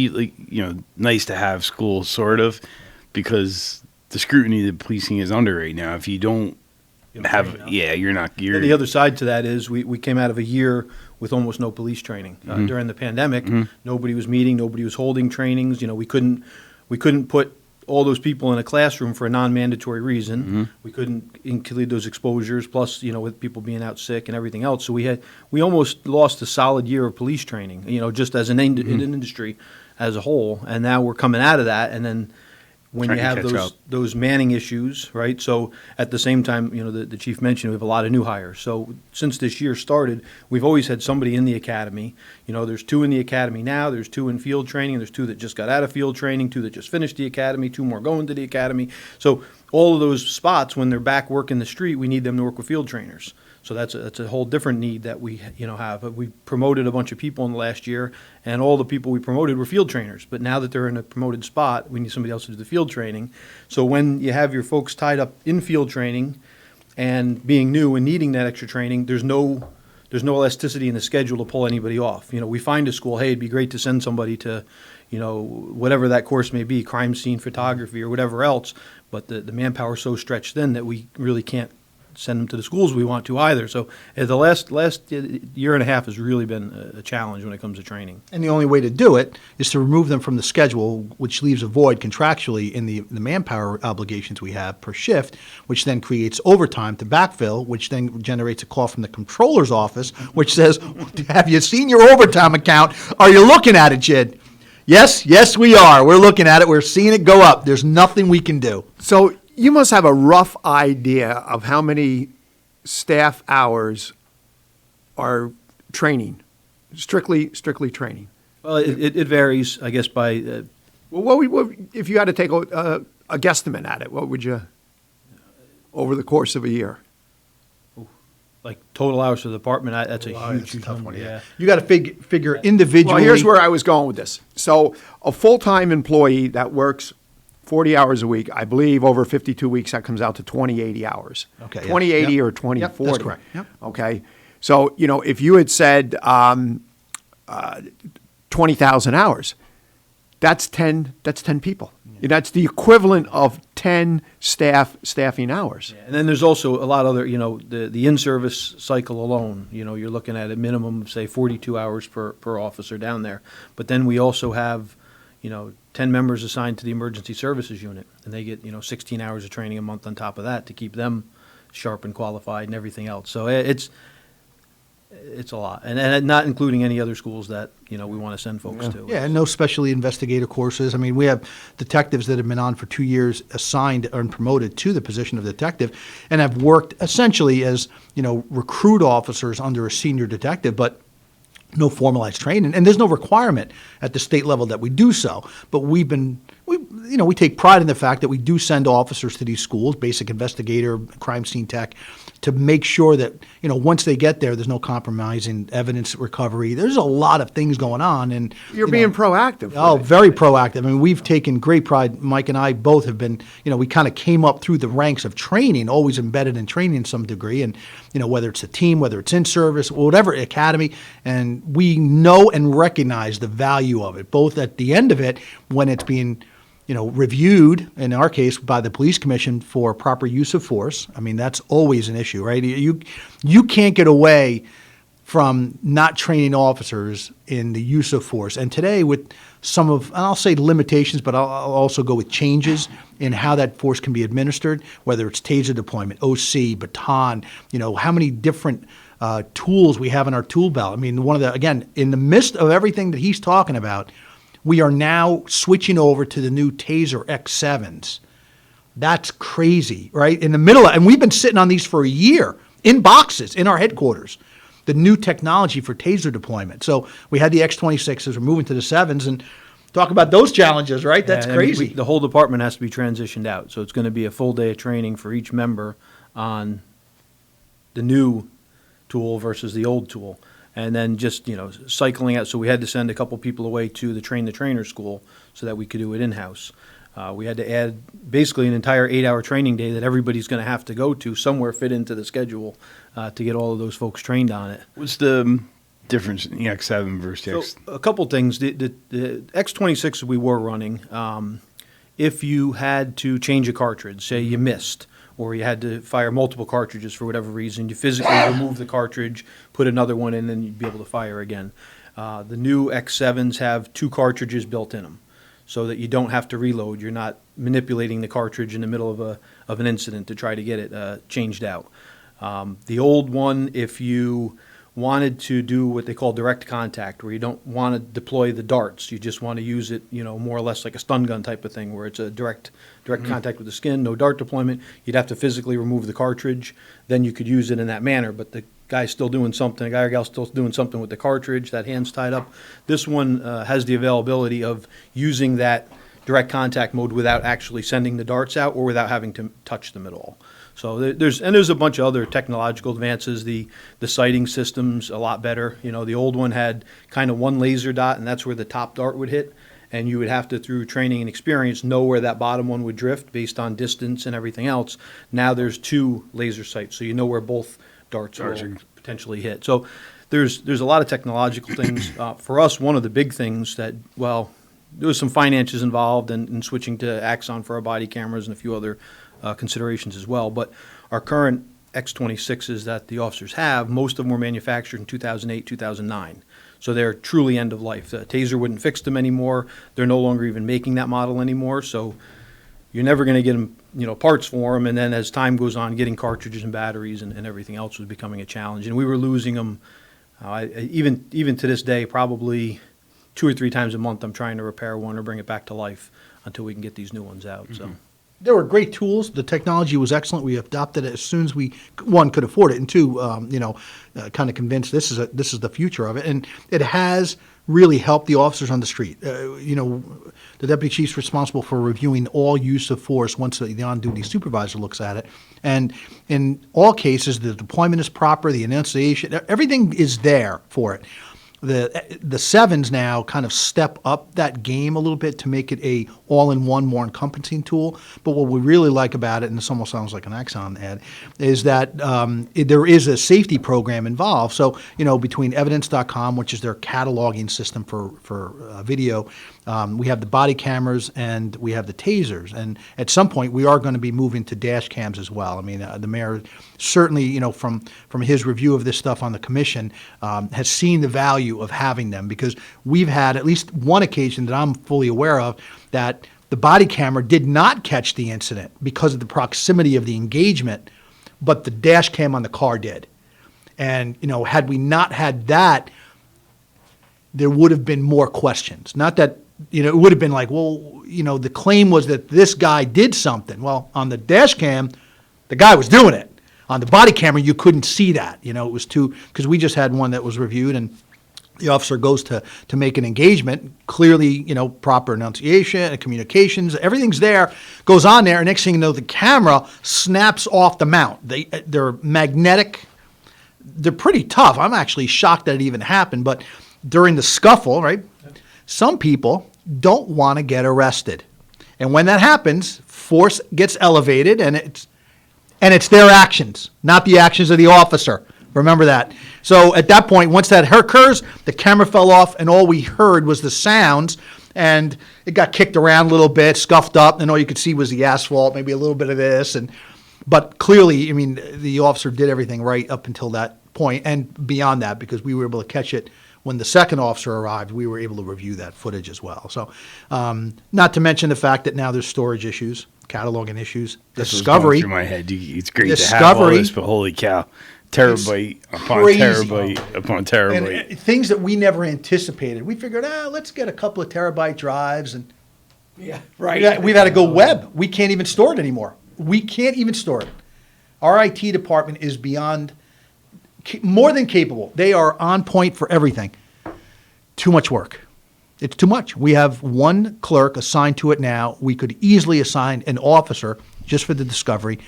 nice to have school, sort of, because the scrutiny that policing is under right now. If you don't have, you're not. And the other side to that is we came out of a year with almost no police training during the pandemic. Nobody was meeting, nobody was holding trainings. We couldn't put all those people in a classroom for a non-mandatory reason. We couldn't include those exposures, plus, with people being out sick and everything else. So we almost lost a solid year of police training, just as an industry as a whole. And now we're coming out of that, and then when you have those manning issues, right? So at the same time, the chief mentioned we have a lot of new hires. So since this year started, we've always had somebody in the academy. There's 2 in the academy now. There's 2 in field training. There's 2 that just got out of field training, 2 that just finished the academy, 2 more going to the academy. So all of those spots, when they're back working the street, we need them to work with field trainers. So that's a whole different need that we have. We promoted a bunch of people in the last year, and all the people we promoted were field trainers. But now that they're in a promoted spot, we need somebody else to do the field training. So when you have your folks tied up in field training and being new and needing that extra training, there's no elasticity in the schedule to pull anybody off. We find a school, hey, it'd be great to send somebody to, whatever that course may be, crime scene photography or whatever else, but the manpower is so stretched thin that we really can't send them to the schools we want to either. So the last year and a half has really been a challenge when it comes to training. And the only way to do it is to remove them from the schedule, which leaves a void contractually in the manpower obligations we have per shift, which then creates overtime to backfill, which then generates a call from the controller's office, which says, have you seen your overtime account? Are you looking at it, Jid? Yes, we are. We're looking at it. We're seeing it go up. There's nothing we can do. So you must have a rough idea of how many staff hours are training, strictly training. Well, it varies, I guess, by. What if you had to take a guesstimate at it? What would you, over the course of a year? Like total hours for the department, that's a huge tough one. Yeah. You got to figure individually. Well, here's where I was going with this. So a full-time employee that works 40 hours a week, I believe over 52 weeks, that comes out to 2080 hours. Okay. 2080 yep. or 2040. Yep, that's correct. Yep. Okay. So, if you had said 20,000 hours, that's 10 people. That's the equivalent of 10 staffing hours. And then there's also a lot of other, the in-service cycle alone, you're looking at a minimum of, say, 42 hours per officer down there. But then we also have, 10 members assigned to the emergency services unit, and they get, 16 hours of training a month on top of that to keep them sharp and qualified and everything else. So it's a lot, and not including any other schools that we want to send folks to. Yeah, and no specialty investigator courses. I mean, we have detectives that have been on for 2 years, assigned and promoted to the position of detective, and have worked essentially as recruit officers under a senior detective, but no formalized training, and there's no requirement at the state level that we do so. But we take pride in the fact that we do send officers to these schools, basic investigator, crime scene tech, to make sure that once they get there, there's no compromising evidence recovery. There's a lot of things going on, and you're being proactive. Oh, very proactive. I mean, we've taken great pride. Mike and I both have been. We kind of came up through the ranks of training, always embedded in training in some degree, and whether it's a team, whether it's in service, whatever academy, and we know and recognize the value of it, both at the end of it when it's being reviewed, in our case, by the police commission for proper use of force. I mean, that's always an issue, right? You can't get away from not training officers in the use of force. And today, with some of, I'll say limitations, but I'll also go with changes in how that force can be administered, whether it's taser deployment, OC, baton, how many different tools we have in our tool belt. I mean, again, in the midst of everything that he's talking about, we are now switching over to the new Taser X7s. That's crazy, right? In the middle and we've been sitting on these for a year in boxes in our headquarters, the new technology for Taser deployment. So we had the X26s, we're moving to the 7s, and talk about those challenges, right? That's crazy. The whole department has to be transitioned out. So it's going to be a full day of training for each member on the new tool versus the old tool. And then just, cycling out. So we had to send a couple people away to the train-the-trainer school so that we could do it in-house. We had to add basically an entire 8-hour training day that everybody's going to have to go to somewhere fit into the schedule to get all of those folks trained on it. What's the difference in the X7 versus the X? So a couple things. The X26 we were running, if you had to change a cartridge, say you missed, or you had to fire multiple cartridges for whatever reason, you physically remove the cartridge, put another one in, and you'd be able to fire again. The new X7s have 2 cartridges built in them, so that you don't have to reload. You're not manipulating the cartridge in the middle of an incident to try to get it changed out. The old one, if you wanted to do what they call direct contact, where you don't want to deploy the darts, you just want to use it, more or less like a stun gun type of thing, where it's a direct contact with the skin, no dart deployment. You'd have to physically remove the cartridge. Then you could use it in that manner, but the guy's still doing something, a guy or gal's still doing something with the cartridge, that hand's tied up. This one has the availability of using that direct contact mode without actually sending the darts out or without having to touch them at all. So there's a bunch of other technological advances. The sighting system's a lot better. The old one had kind of one laser dot, and that's where the top dart would hit. And you would have to, through training and experience, know where that bottom one would drift based on distance and everything else. Now there's 2 laser sights, so you know where both darts will potentially hit. So there's a lot of technological things. For us, one of the big things that, there was some finances involved in switching to Axon for our body cameras and a few other considerations as well. But our current X26s that the officers have, most of them were manufactured in 2008, 2009. So they're truly end of life. The Taser wouldn't fix them anymore. They're no longer even making that model anymore. So you're never going to get them, parts for them. And then as time goes on, getting cartridges and batteries and everything else was becoming a challenge. And we were losing them, even to this day, probably 2 or 3 times a month. I'm trying to repair one or bring it back to life until we can get these new ones out. So. There were great tools. The technology was excellent. We adopted it as soon as we, one, could afford it, and two, kind of convinced this is the future of it. And it has really helped the officers on the street. The deputy chief's responsible for reviewing all use of force once the on-duty supervisor looks at it. And in all cases, the deployment is proper, the enunciation, everything is there for it. The sevens now kind of step up that game a little bit to make it a all-in-one, more encompassing tool. But what we really like about it, and this almost sounds like an Axon ad, is that there is a safety program involved. So, between evidence.com, which is their cataloging system for video, We have the body cameras and we have the tasers. And at some point, we are going to be moving to dash cams as well. I mean, the mayor certainly, from his review of this stuff on the commission, has seen the value of having them, because we've had at least one occasion that I'm fully aware of that the body camera did not catch the incident because of the proximity of the engagement, but the dash cam on the car did. And, had we not had that, there would have been more questions. Not that, it would have been like, well, the claim was that this guy did something. Well, on the dash cam, the guy was doing it. On the body camera, you couldn't see that. It was because we just had one that was reviewed, and the officer goes to make an engagement, clearly, proper enunciation and communications, everything's there, goes on there, and next thing you know, the camera snaps off the mount. They're magnetic. They're pretty tough. I'm actually shocked that it even happened, but during the scuffle, right, some people don't want to get arrested. And when that happens, force gets elevated, and it's their actions, not the actions of the officer. Remember that. So at that point, once that occurs, the camera fell off, and all we heard was the sounds, and it got kicked around a little bit, scuffed up, and all you could see was the asphalt, maybe a little bit of this. But clearly, the officer did everything right up until that point and beyond that, because we were able to catch it when the second officer arrived. We were able to review that footage as well. So not to mention the fact that now there's storage issues, cataloging issues, discovery. Through my head. It's great to have all this, but holy cow. Terabyte upon crazy. terabyte upon terabyte. And things that we never anticipated. We figured, let's get a couple of terabyte drives. And yeah, right. We've had to go web. We can't even store it anymore. We can't even store it. Our IT department is beyond, more than capable. They are on point for everything. Too much work. It's too much. We have one clerk assigned to it now. We could easily assign an officer just for the discovery.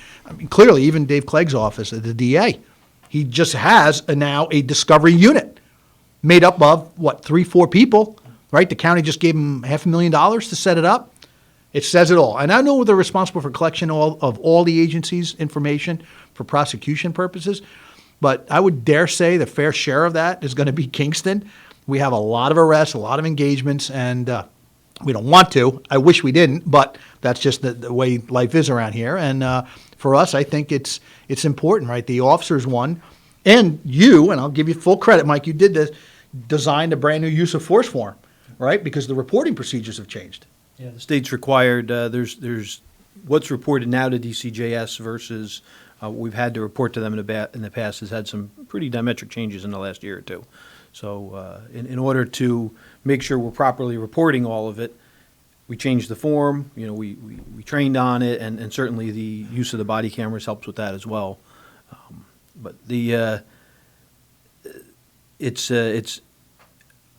Clearly, even Dave Clegg's office, the DA, he just has now a discovery unit made up of, 3-4 people, right? The county just gave him $500,000 to set it up. It says it all. And I know they're responsible for collection of all the agency's information for prosecution purposes, but I would dare say the fair share of that is going to be Kingston. We have a lot of arrests, a lot of engagements, and we don't want to. I wish we didn't, but that's just the way life is around here. And for us, I think it's important, right? The officers won, and you, and I'll give you full credit, Mike, you did this, designed a brand new use of force form, right? Because the reporting procedures have changed. Yeah, the state's required, there's what's reported now to DCJS versus what we've had to report to them in the past has had some pretty diametric changes in the last year or two. So in order to make sure we're properly reporting all of it, we changed the form, we trained on it, and certainly the use of the body cameras helps with that as well. But it's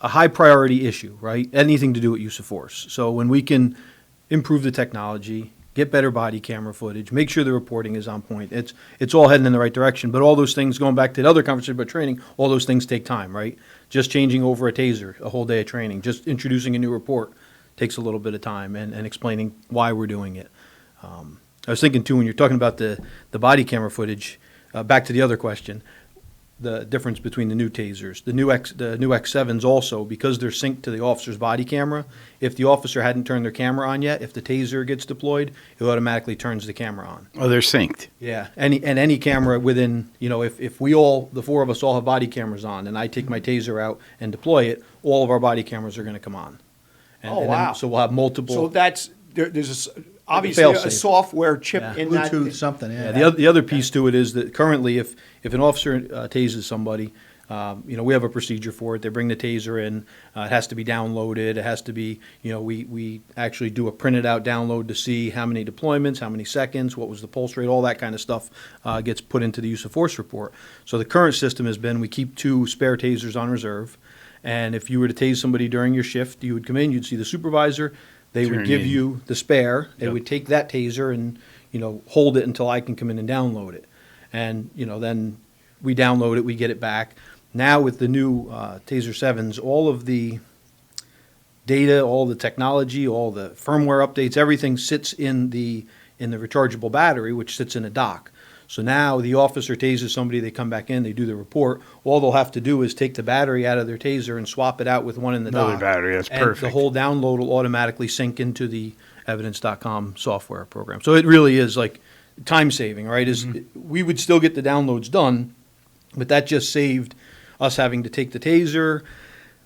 a high priority issue, right? Anything to do with use of force. So when we can improve the technology, get better body camera footage, make sure the reporting is on point, it's all heading in the right direction. But all those things, going back to the other conversation about training, all those things take time, right? Just changing over a taser, a whole day of training, just introducing a new report takes a little bit of time, and explaining why we're doing it. I was thinking too, when you're talking about the body camera footage, back to the other question, the difference between the new tasers, the new X7s also, because they're synced to the officer's body camera. If the officer hadn't turned their camera on yet, if the taser gets deployed, it automatically turns the camera on. Oh, they're synced. Yeah, any camera within, if we all, the four of us all have body cameras on, and I take my taser out and deploy it, all of our body cameras are going to come on. Wow. So we'll have multiple. So there's obviously a software chip in that. Bluetooth something, yeah. The other piece to it is that currently if an officer tases somebody, we have a procedure for it. They bring the taser in. It has to be downloaded. It has to be, we actually do a printed out download to see how many deployments, how many seconds, what was the pulse rate, all that kind of stuff gets put into the use of force report. So the current system has been we keep 2 spare tasers on reserve. And if you were to tase somebody during your shift, you would come in, you'd see the supervisor. They would give you the spare. They would take that taser and, hold it until I can come in and download it. And, then we download it, we get it back. Now with the new Taser 7s, all of the data, all the technology, all the firmware updates, everything sits in the rechargeable battery, which sits in a dock. So now the officer tases somebody, they come back in, they do the report. All they'll have to do is take the battery out of their taser and swap it out with one in the Another dock. battery, that's and perfect. The whole download will automatically sync into the evidence.com software program. So it really is like time saving, right? We would still get the downloads done, but that just saved us having to take the taser,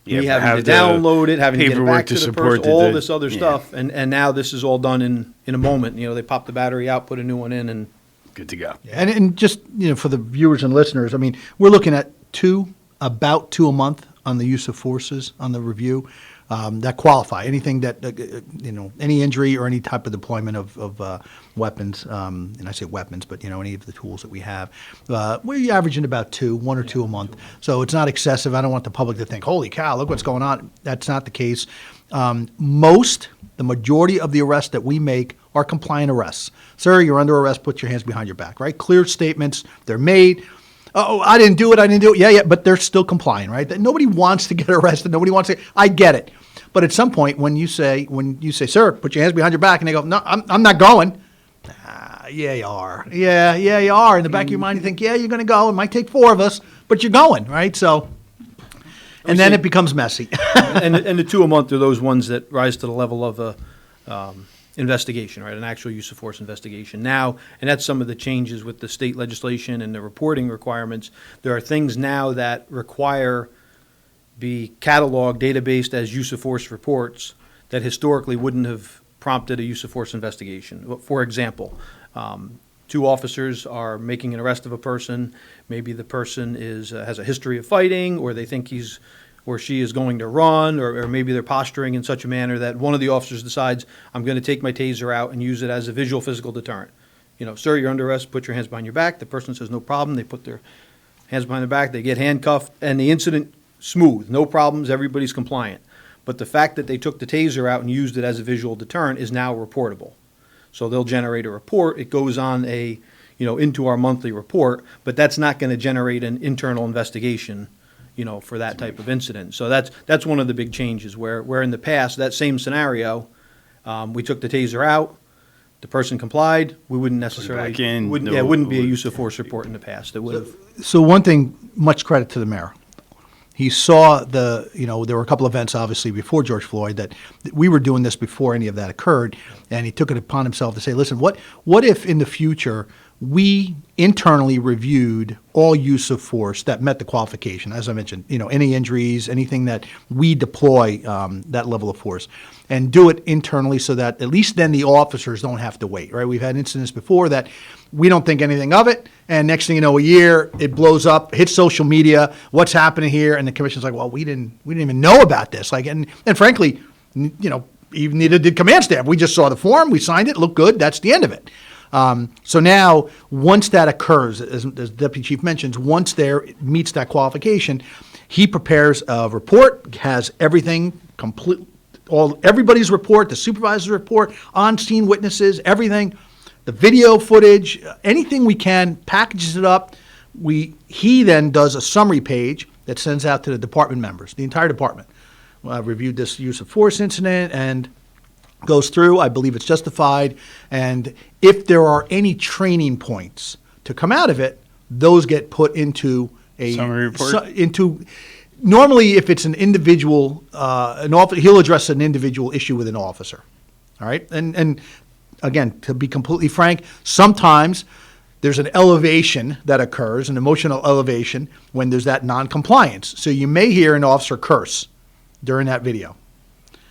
me having to download it, having to get it back to the person, all this other stuff. And now this is all done in a moment. They pop the battery out, put a new one in, and good to go. And just, for the viewers and listeners, I mean, we're looking at about two a month on the use of forces on the review that qualify. Anything that, any injury or any type of deployment of weapons, and I say weapons, but, any of the tools that we have, we're averaging about one or two a month. So it's not excessive. I don't want the public to think, holy cow, look what's going on. That's not the case. The majority of the arrests that we make are compliant arrests. Sir, you're under arrest, put your hands behind your back, right? Clear statements, they're made. Oh, I didn't do it. Yeah, but they're still compliant, right? That nobody wants to get arrested. Nobody wants to. I get it. But at some point, when you say, sir, put your hands behind your back, and they go, no, I'm not going. Yeah, you are. Yeah, you are. In the back of your mind, you think, yeah, you're going to go. It might take four of us, but you're going, right? So, and then it becomes messy. and the two a month are those ones that rise to the level of a investigation, right? An actual use of force investigation. Now, and that's some of the changes with the state legislation and the reporting requirements. There are things now that require be cataloged, databased as use of force reports that historically wouldn't have prompted a use of force investigation. For example, two officers are making an arrest of a person. Maybe the person has a history of fighting, or they think he's or she is going to run, or maybe they're posturing in such a manner that one of the officers decides, I'm going to take my taser out and use it as a visual physical deterrent. Sir, you're under arrest, put your hands behind your back. The person says, no problem. They put their hands behind their back, they get handcuffed, and the incident smooth, no problems, everybody's compliant. But the fact that they took the taser out and used it as a visual deterrent is now reportable. So they'll generate a report. It goes on into our monthly report, but that's not going to generate an internal investigation, for that type of incident. So that's one of the big changes where in the past, that same scenario, we took the taser out, the person complied, we wouldn't necessarily, it wouldn't be a use of force report in the past. It would have. So one thing, much credit to the mayor. He saw there were a couple events, obviously, before George Floyd that we were doing this before any of that occurred, and he took it upon himself to say, listen, what if in the future we internally reviewed all use of force that met the qualification, as I mentioned, any injuries, anything that we deploy that level of force, and do it internally so that at least then the officers don't have to wait, right? We've had incidents before that we don't think anything of it, and next thing you know, a year, it blows up, hits social media, what's happening here, and the commission's like, well, we didn't even know about this. And frankly, even neither did command staff. We just saw the form, we signed it, looked good, that's the end of it. So now, once that occurs, as Deputy Chief mentions, once it meets that qualification, he prepares a report, has everything complete, everybody's report, the supervisor's report, on-scene witnesses, everything, the video footage, anything we can, packages it up. He then does a summary page that sends out to the department members, the entire department. I've reviewed this use of force incident and goes through. I believe it's justified. And if there are any training points to come out of it, those get put into a summary report. Normally, if it's an individual, he'll address an individual issue with an officer. All right, and again, to be completely frank, sometimes there's an elevation that occurs, an emotional elevation, when there's that non-compliance. So you may hear an officer curse during that video.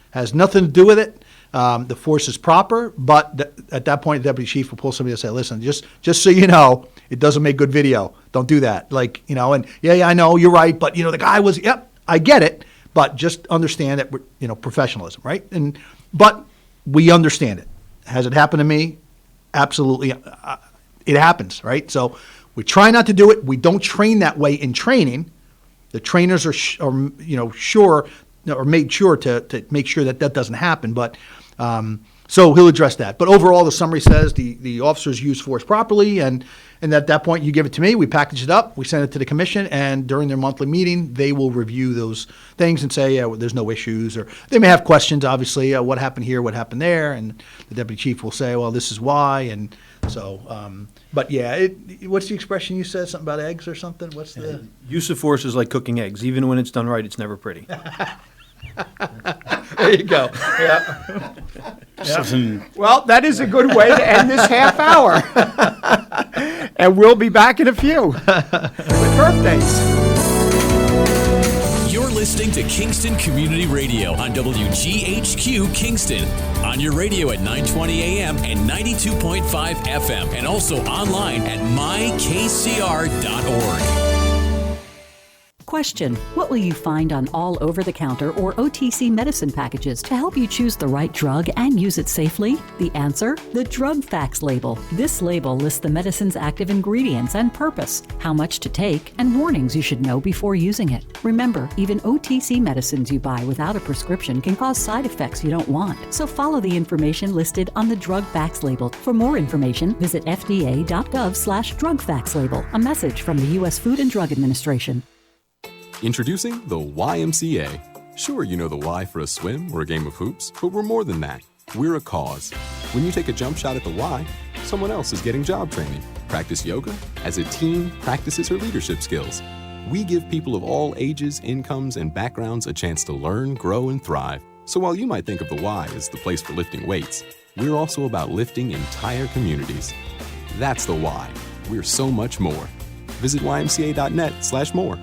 Has nothing to do with it. The force is proper, but at that point, the deputy chief will pull somebody and say, listen, just so you know, it doesn't make good video. Don't do that. And yeah, I know, you're right, but, the guy was, yep, I get it, but just understand that we're, professionalism, right? But we understand it. Has it happened to me? Absolutely. It happens, right? So we try not to do it. We don't train that way in training. The trainers are sure or made sure to make sure that doesn't happen. But So he'll address that. But overall, the summary says the officers use force properly, and at that point, you give it to me, we package it up, we send it to the commission, and during their monthly meeting, they will review those things and say, yeah, well, there's no issues, or they may have questions, obviously, what happened here, what happened there, and the deputy chief will say, well, this is why, and so, but yeah, what's the expression you said, something about eggs or something? What's the? Use of force is like cooking eggs. Even when it's done right, it's never pretty. There you go. Yeah. Well, that is a good way to end this half hour. And we'll be back in a few with birthdays. You're listening to Kingston Community Radio on WGHQ Kingston. On your radio at 920 AM and 92.5 FM, and also online at mykcr.org. Question: what will you find on all over-the-counter or OTC medicine packages to help you choose the right drug and use it safely? The answer: the drug facts label. This label lists the medicine's active ingredients and purpose, how much to take, and warnings you should know before using it. Remember, even OTC medicines you buy without a prescription can cause side effects you don't want. So follow the information listed on the drug facts label. For more information, visit fda.gov/drug facts label. A message from the U.S. Food and Drug Administration. Introducing the YMCA. Sure, you know the Y for a swim or a game of hoops, but we're more than that. We're a cause. When you take a jump shot at the Y, someone else is getting job training. Practice yoga as a team practices her leadership skills. We give people of all ages, incomes, and backgrounds a chance to learn, grow, and thrive. So while you might think of the Y as the place for lifting weights, we're also about lifting entire communities. That's the Y. We're so much more. Visit ymca.net/more.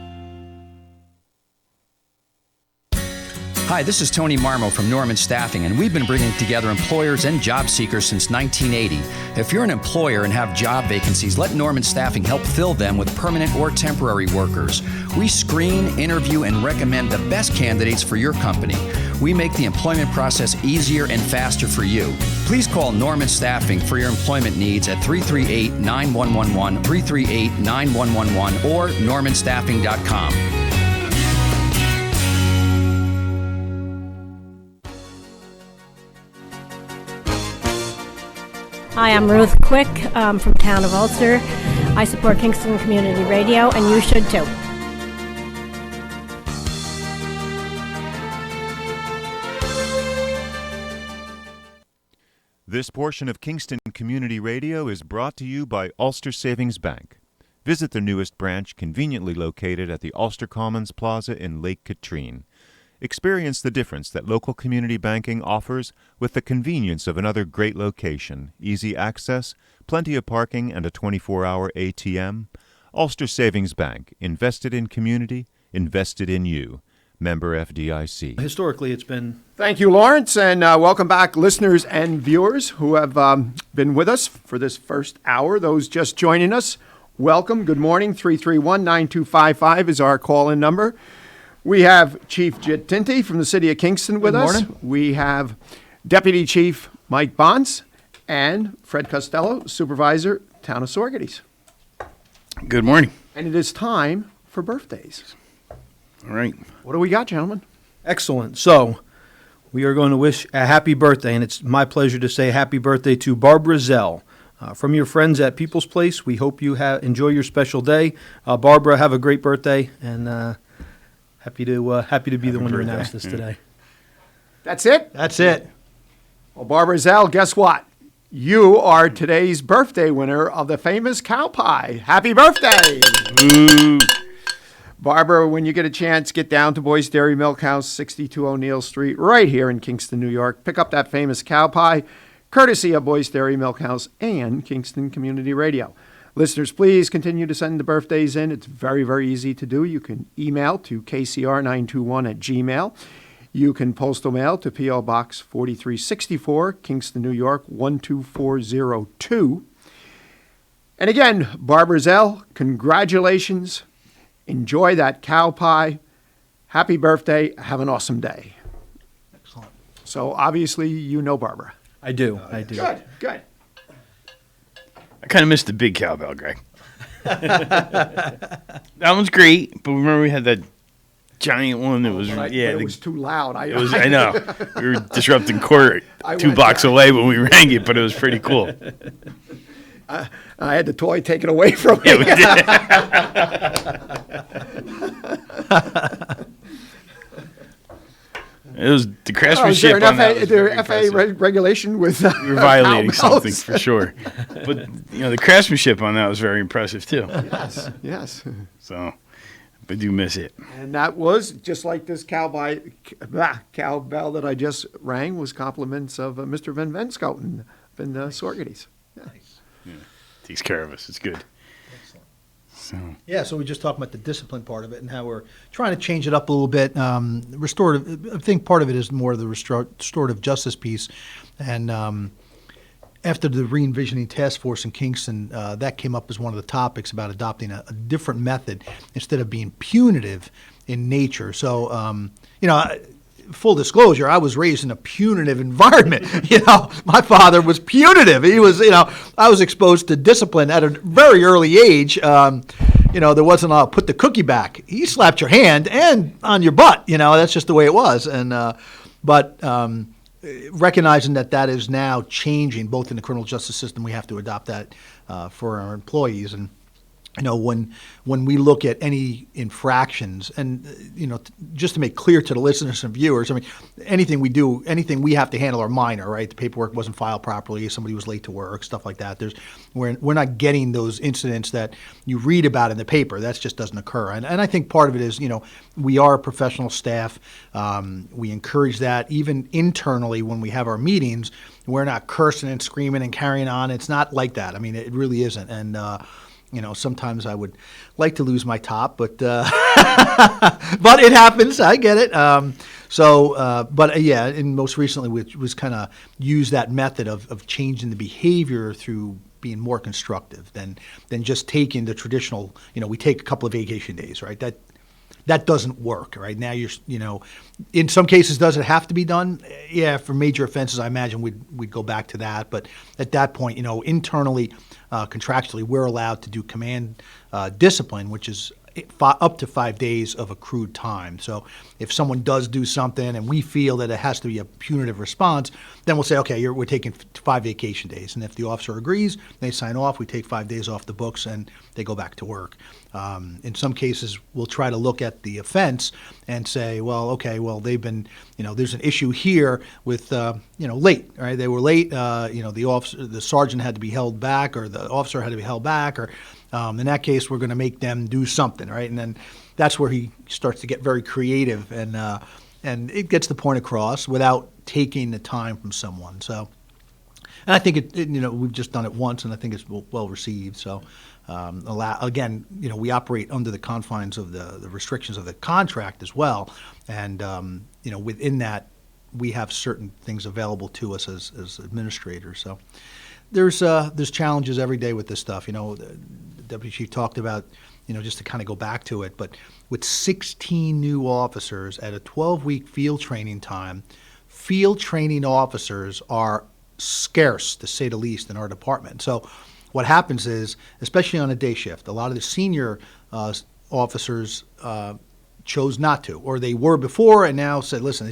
Hi, this is Tony Marmo from Norman Staffing, and we've been bringing together employers and job seekers since 1980. If you're an employer and have job vacancies, let Norman Staffing help fill them with permanent or temporary workers. We screen, interview, and recommend the best candidates for your company. We make the employment process easier and faster for you. Please call Norman Staffing for your employment needs at 338-9111, 338-9111, or normanstaffing.com. Hi, I'm Ruth Quick from Town of Ulster. I support Kingston Community Radio, and you should too. This portion of Kingston Community Radio is brought to you by Ulster Savings Bank. Visit their newest branch, conveniently located at the Ulster Commons Plaza in Lake Katrine. Experience the difference that local community banking offers with the convenience of another great location, easy access, plenty of parking, and a 24-hour ATM. Ulster Savings Bank, invested in community, invested in you. Member FDIC. Historically, it's been... Thank you, Lawrence, and welcome back, listeners and viewers who have been with us for this first hour. Those just joining us, welcome. Good morning. 331-9255 is our call-in number. We have Chief Tinti from the City of Kingston with us. Good morning. We have Deputy Chief Mike Bonce and Fred Costello, Supervisor, Town of Sorgetes. Good morning. And it is time for birthdays. All right. What do we got, gentlemen? Excellent. So, we are going to wish a happy birthday, and it's my pleasure to say happy birthday to Barbara Zell. From your friends at People's Place, we hope you enjoy your special day. Barbara, have a great birthday, and happy to be the one to announce this today. That's it? That's it. Well, Barbara Zell, guess what? You are today's birthday winner of the famous cow pie. Happy birthday! Ooh. Barbara, when you get a chance, get down to Boyce Dairy Milk House, 62 O'Neill Street, right here in Kingston, New York. Pick up that famous cow pie, courtesy of Boyce Dairy Milk House and Kingston Community Radio. Listeners, please continue to send the birthdays in. It's very, very easy to do. You can email to kcr921@gmail. You can postal mail to P.O. Box 4364, Kingston, New York, 12402. And again, Barbara Zell, congratulations. Enjoy that cow pie. Happy birthday. Have an awesome day. Excellent. So obviously you know Barbara. I do. Good. I kind of missed the big cowbell, Greg. That one's great, but remember we had that giant one that was it was too loud. I know. We were disrupting court 2 blocks away when we rang it, but it was pretty cool. I had the toy taken away from me. Yeah, we did. It was the craftsmanship on that. Is there an FAA regulation with we were violating something for sure. But the craftsmanship on that was very impressive too. Yes. So I do miss it. And that was just like this cowbell that I just rang was compliments of Mr. Van Venskoten and Sorgeties. Nice. Yeah. Takes care of us. It's good. So we just talked about the discipline part of it and how we're trying to change it up a little bit. Restorative, I think part of it is more the restorative justice piece. And after the re-envisioning task force in Kingston, that came up as one of the topics about adopting a different method instead of being punitive in nature. So, full disclosure, I was raised in a punitive environment. My father was punitive. He was, I was exposed to discipline at a very early age. There wasn't a put the cookie back. He slapped your hand and on your butt. That's just the way it was. And but recognizing that is now changing, both in the criminal justice system, we have to adopt that for our employees. And when we look at any infractions, and just to make clear to the listeners and viewers, I mean, anything we have to handle are minor, right? The paperwork wasn't filed properly, somebody was late to work, stuff like that. We're not getting those incidents that you read about in the paper. That just doesn't occur. And I think part of it is, we are a professional staff. We encourage that even internally when we have our meetings. We're not cursing and screaming and carrying on. It's not like that. I mean, it really isn't. And sometimes I would like to lose my top, but but it happens. I get it. And most recently, which was kind of use that method of changing the behavior through being more constructive than just taking the traditional. We take a couple of vacation days, right? That doesn't work, right? Now in some cases, does it have to be done? Yeah, for major offenses, I imagine we'd go back to that. But at that point, internally, contractually, we're allowed to do command discipline, which is up to 5 days of accrued time. So if someone does do something and we feel that it has to be a punitive response, then we'll say, okay, we're taking 5 vacation days. And if the officer agrees, they sign off, we take 5 days off the books, and they go back to work. In some cases, we'll try to look at the offense and say, they've been, there's an issue here with, late, right? They were late, the sergeant had to be held back, or the officer had to be held back, or in that case, we're going to make them do something, right? And then that's where he starts to get very creative, and it gets the point across without taking the time from someone. So, and I think we've just done it once, and I think it's well received. So, we operate under the confines of the restrictions of the contract as well, and within that, we have certain things available to us as administrators. So, there's challenges every day with this stuff. The Deputy Chief talked about, just to kind of go back to it, but with 16 new officers at a 12-week field training time, field training officers are scarce, to say the least, in our department. So what happens is, especially on a day shift, a lot of the senior officers chose not to, or they were before and now said, listen,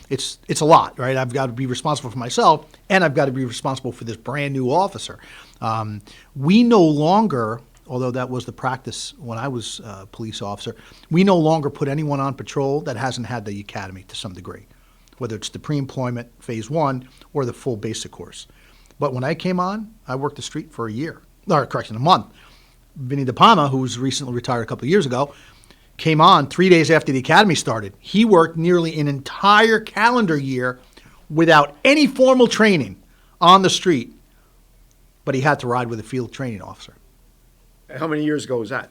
it's a lot, right? I've got to be responsible for myself, and I've got to be responsible for this brand new officer. We no longer, although that was the practice when I was a police officer, we no longer put anyone on patrol that hasn't had the academy to some degree, whether it's the pre-employment phase 1 or the full basic course. But when I came on, I worked the street for a month. Vinny De Palma, who was recently retired a couple of years ago, came on 3 days after the academy started. He worked nearly an entire calendar year without any formal training on the street, but he had to ride with a field training officer. How many years ago was that?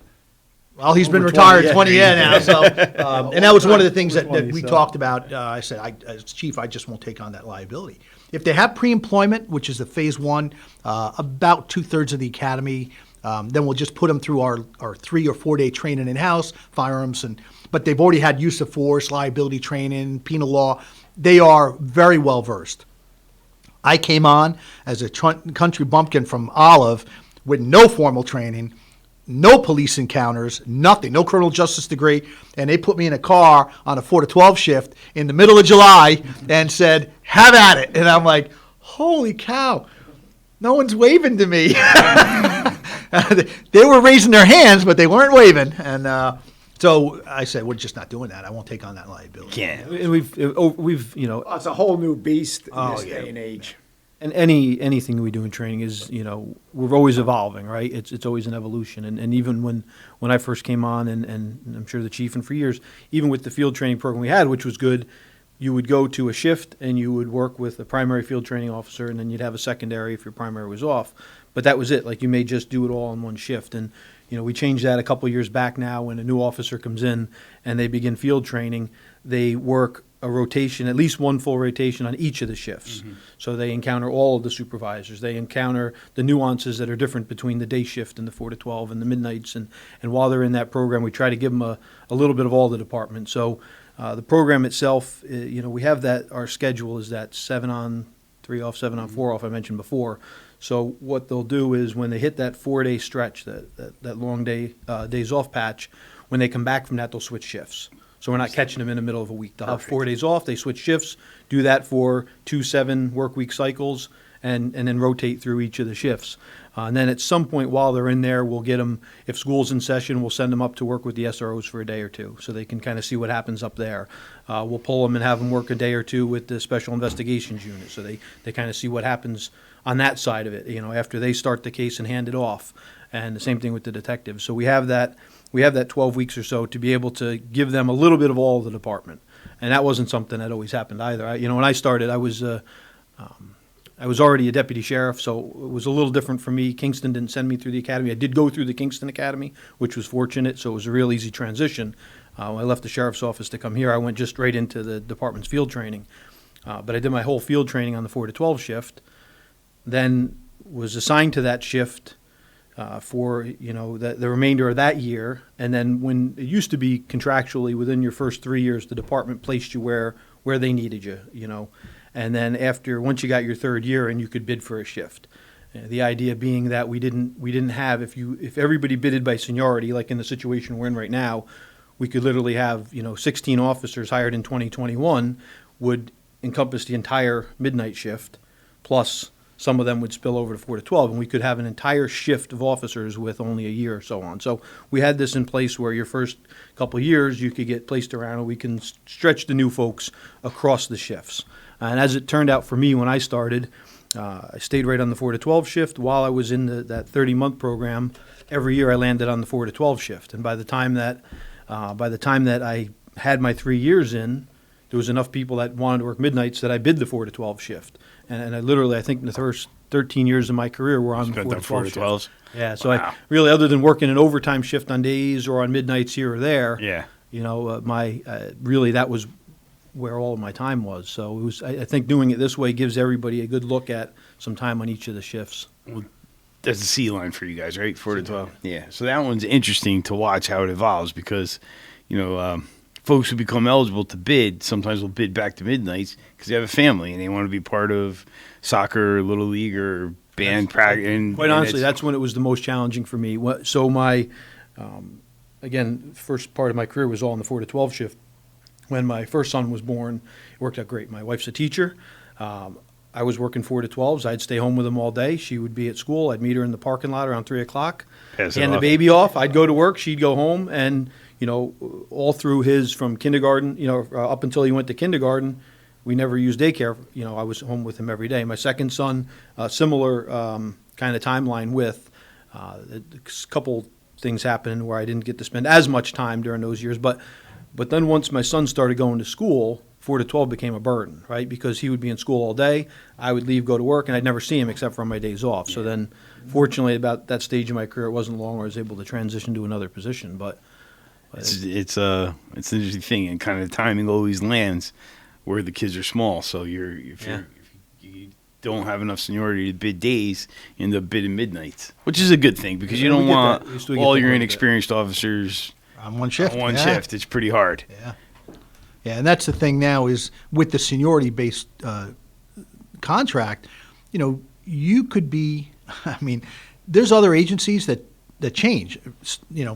Well, he's been retired 20 years now. So, and that was one of the things that we talked about. I said, as chief, I just won't take on that liability. If they have pre-employment, which is the phase 1, about 2/3 of the academy, then we'll just put them through our 3 or 4 day training in-house, firearms, but they've already had use of force, liability training, penal law. They are very well versed. I came on as a country bumpkin from Olive with no formal training, no police encounters, nothing, no criminal justice degree, and they put me in a car on a 4 to 12 shift in the middle of July and said, have at it. And I'm like, holy cow, no one's waving to me. They were raising their hands, but they weren't waving. And so I said, we're just not doing that. I won't take on that liability. Can't. And we've It's a whole new beast in Oh, this yeah. day and age. And anything we do in training is, we're always evolving, right? It's always an evolution. And even when I first came on, and I'm sure the chief, and for years, even with the field training program we had, which was good, you would go to a shift and you would work with a primary field training officer, and then you'd have a secondary if your primary was off. But that was it. Like, you may just do it all in one shift. And, we changed that a couple of years back now. When a new officer comes in and they begin field training, they work a rotation, at least one full rotation on each of the shifts. Mm-hmm. So they encounter all of the supervisors. They encounter the nuances that are different between the day shift and the 4 to 12 and the midnights. And while they're in that program, we try to give them a little bit of all the departments. So the program itself, we have that, our schedule is that 7 on, 3 off, 7 on, 4 off I mentioned before. So what they'll do is when they hit that 4-day stretch, that long days off patch, when they come back from that, they'll switch shifts. So we're not catching them in the middle of a week. They'll have 4 days off, they switch shifts, do that for 2 7-work week cycles, and then rotate through each of the shifts. And then at some point while they're in there, we'll get them, if school's in session, we'll send them up to work with the SROs for a day or two so they can kind of see what happens up there. We'll pull them and have them work a day or two with the Special Investigations Unit so they kind of see what happens on that side of it, after they start the case and hand it off. And the same thing with the detectives. So we have that 12 weeks or so to be able to give them a little bit of all of the department. And that wasn't something that always happened either. When I started, I was already a deputy sheriff, so it was a little different for me. Kingston didn't send me through the academy. I did go through the Kingston Academy, which was fortunate, so it was a real easy transition. When I left the sheriff's office to come here, I went just right into the department's field training. But I did my whole field training on the 4 to 12 shift, then was assigned to that shift for the remainder of that year. And then when it used to be contractually within your first 3 years, the department placed you where they needed you, And then once you got your third year, and you could bid for a shift. The idea being that we didn't have, if everybody bidded by seniority, like in the situation we're in right now, we could literally have 16 officers hired in 2021 would encompass the entire midnight shift, plus some of them would spill over to 4 to 12, and we could have an entire shift of officers with only a year or so on. So we had this in place where your first couple of years you could get placed around, and we can stretch the new folks across the shifts. And as it turned out for me when I started, I stayed right on the 4 to 12 shift. While I was in that 30-month program, every year I landed on the 4 to 12 shift. And by the time that I had my 3 years in, there was enough people that wanted to work midnights that I bid the 4 to 12 shift. And I think in the first 13 years of my career, we're on the 4 to 12 shift. Yeah, so wow. I really, other than working an overtime shift on days or on midnights here or there, really that was where all of my time was. So it was. I think doing it this way gives everybody a good look at some time on each of the shifts. Well, that's the C line for you guys, right? 4 to 12. Yeah. So that one's interesting to watch how it evolves because, folks who become eligible to bid sometimes will bid back to midnights because they have a family and they want to be part of soccer, little league, or band practice. Quite honestly, that's when it was the most challenging for me. So my, again, first part of my career was all in the 4 to 12 shift. When my first son was born, it worked out great. My wife's a teacher. I was working 4 to 12s. I'd stay home with them all day. She would be at school. I'd meet her in the parking lot around 3 o'clock. Hand the baby off. I'd go to work. She'd go home. And, all through from kindergarten, up until he went to kindergarten, we never used daycare. I was home with him every day. My second son, similar kind of timeline with a couple things happened where I didn't get to spend as much time during those years. But then once my son started going to school, 4 to 12 became a burden, right? Because he would be in school all day. I would leave, go to work, and I'd never see him except for on my days off. So then, fortunately, about that stage of my career, it wasn't long where I was able to transition to another position. But it's an interesting thing, and kind of timing always lands where the kids are small. So if you don't have enough seniority to bid days, you end up bidding midnights, which is a good thing because you don't want all your inexperienced officers on one shift. Shift, it's pretty hard. Yeah, and that's the thing now is with the seniority-based contract, you could be, there's other agencies that that change.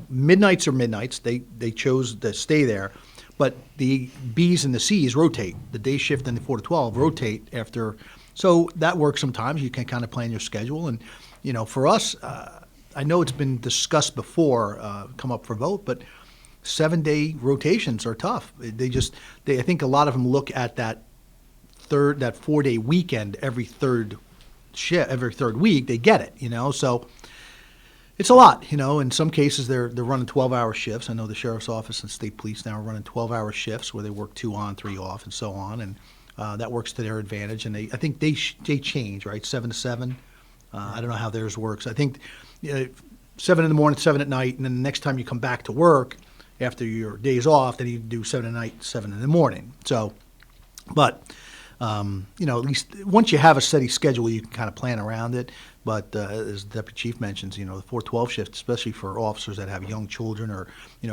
Midnights are midnights. They chose to stay there, but the Bs and the Cs rotate. The day shift and the 4 to 12 rotate after. So that works sometimes. You can kind of plan your schedule. And, for us, I know it's been discussed before, come up for vote, but 7-day rotations are tough. I think a lot of them look at that 4-day weekend every third week. They get it, so it's a lot, In some cases, they're running 12-hour shifts. I know the sheriff's office and state police now are running 12-hour shifts where they work 2 on, 3 off, and so on, and that works to their advantage. And I think they change, right, 7 to 7. I don't know how theirs works. I think 7 in the morning, 7 at night, and then the next time you come back to work after your days off, then you do 7 at night, 7 in the morning. So, but at least once you have a steady schedule, you can kind of plan around it. But as the Deputy Chief mentions, the 412 shift, especially for officers that have young children or,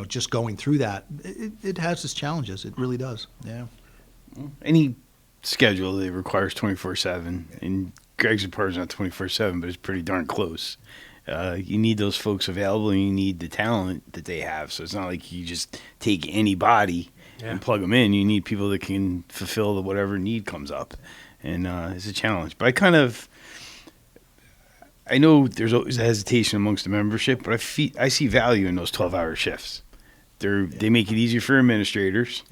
just going through that, it has its challenges. It really does. Yeah. Any schedule that requires 24/7, and Greg's department's not 24/7, but it's pretty darn close. You need those folks available, and you need the talent that they have. So it's not like you just take anybody and plug them in. You need people that can fulfill whatever need comes up, and it's a challenge. But I know there's always a hesitation amongst the membership, but I see value in those 12-hour shifts. They make it easier for administrators,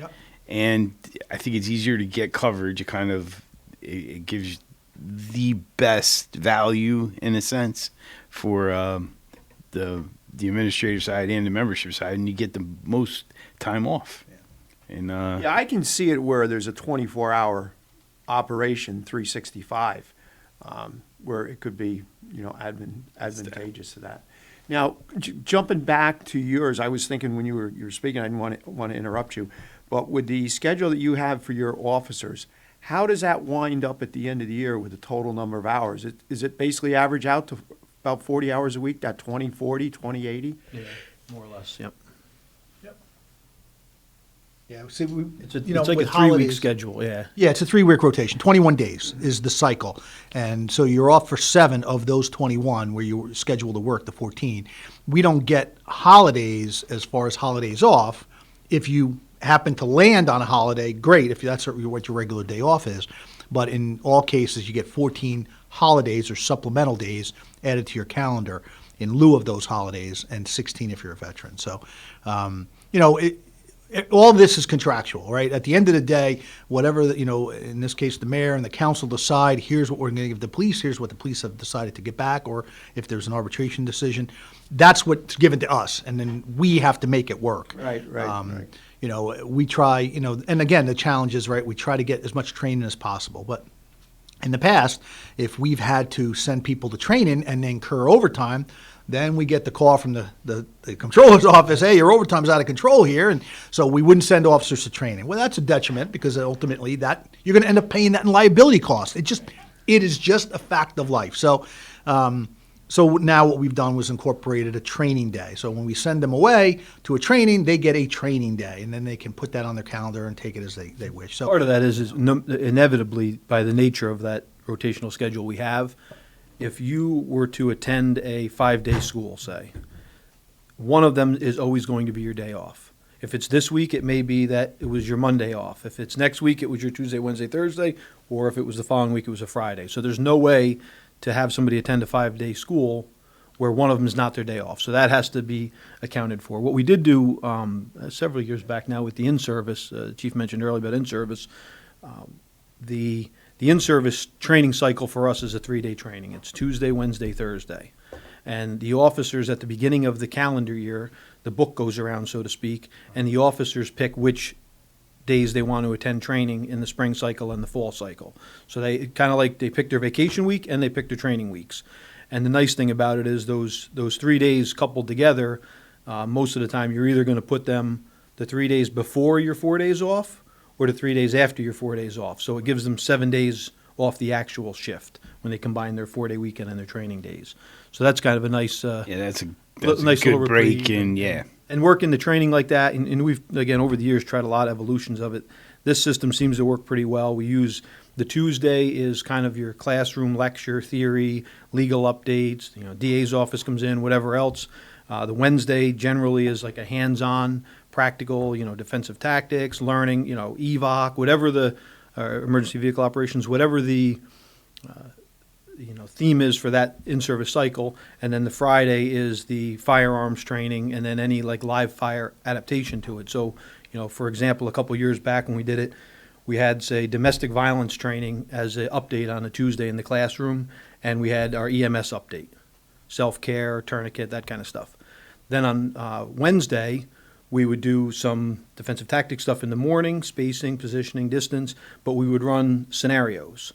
and I think it's easier to get coverage. It gives the best value in a sense for the administrative side and the membership side, and you get the most time off. And I can see it where there's a 24-hour operation, 365, where it could be advantageous to that. Now, jumping back to yours, I was thinking when you were speaking, I didn't want to interrupt you, but with the schedule that you have for your officers, how does that wind up at the end of the year with the total number of hours? Is it basically average out to about 40 hours a week, that 20/40, 20/80? Yeah, more or less, yep. Yeah, see, it's like a 3-week schedule, yeah. Yeah, it's a 3-week rotation. 21 days is the cycle. And so you're off for 7 of those 21 where you're scheduled to work the 14. We don't get holidays as far as holidays off. If you happen to land on a holiday, great, if that's what your regular day off is. But in all cases, you get 14 holidays or supplemental days added to your calendar in lieu of those holidays, and 16 if you're a veteran. So, all this is contractual, right? At the end of the day, whatever, in this case, the mayor and the council decide, here's what we're going to give the police, here's what the police have decided to get back, or if there's an arbitration decision, that's what's given to us, and then we have to make it work. Right. We try, and again, the challenge is, right, we try to get as much training as possible, but in the past, if we've had to send people to training and incur overtime, then we get the call from the controller's office, hey, your overtime's out of control here, and so we wouldn't send officers to training. Well, that's a detriment because ultimately that you're going to end up paying that in liability costs. It is just a fact of life. So now what we've done was incorporated a training day. So when we send them away to a training, they get a training day, and then they can put that on their calendar and take it as they wish. So part of that is inevitably, by the nature of that rotational schedule we have, if you were to attend a 5-day school, say, one of them is always going to be your day off. If it's this week, it may be that it was your Monday off. If it's next week, it was your Tuesday, Wednesday, Thursday, or if it was the following week, it was a Friday. So there's no way to have somebody attend a 5-day school where one of them is not their day off. So that has to be accounted for. What we did do several years back now with the in-service, the Chief mentioned earlier about in-service, the in-service training cycle for us is a 3-day training. It's Tuesday, Wednesday, Thursday. And the officers at the beginning of the calendar year, the book goes around, so to speak, and the officers pick which days they want to attend training in the spring cycle and the fall cycle. So they kind of like they pick their vacation week and they pick their training weeks. And the nice thing about it is those 3 days coupled together, most of the time you're either going to put them the 3 days before your 4 days off or the 3 days after your 4 days off. So it gives them 7 days off the actual shift when they combine their 4-day weekend and their training days. So that's kind of a nice that's a nice good little break, reprieve. And working the training like that, and we've, again, over the years tried a lot of evolutions of it. This system seems to work pretty well. We use The Tuesday is kind of your classroom lecture, theory, legal updates, DA's office comes in, whatever else. The Wednesday generally is like a hands-on, practical, defensive tactics, learning, EVOC, whatever the emergency vehicle operations, whatever the theme is for that in-service cycle. And then the Friday is the firearms training, and then any like live fire adaptation to it. So, for example, a couple years back when we did it, we had, say, domestic violence training as an update on a Tuesday in the classroom, and we had our EMS update, self-care, tourniquet, that kind of stuff. Then on Wednesday, we would do some defensive tactics stuff in the morning, spacing, positioning, distance, but we would run scenarios,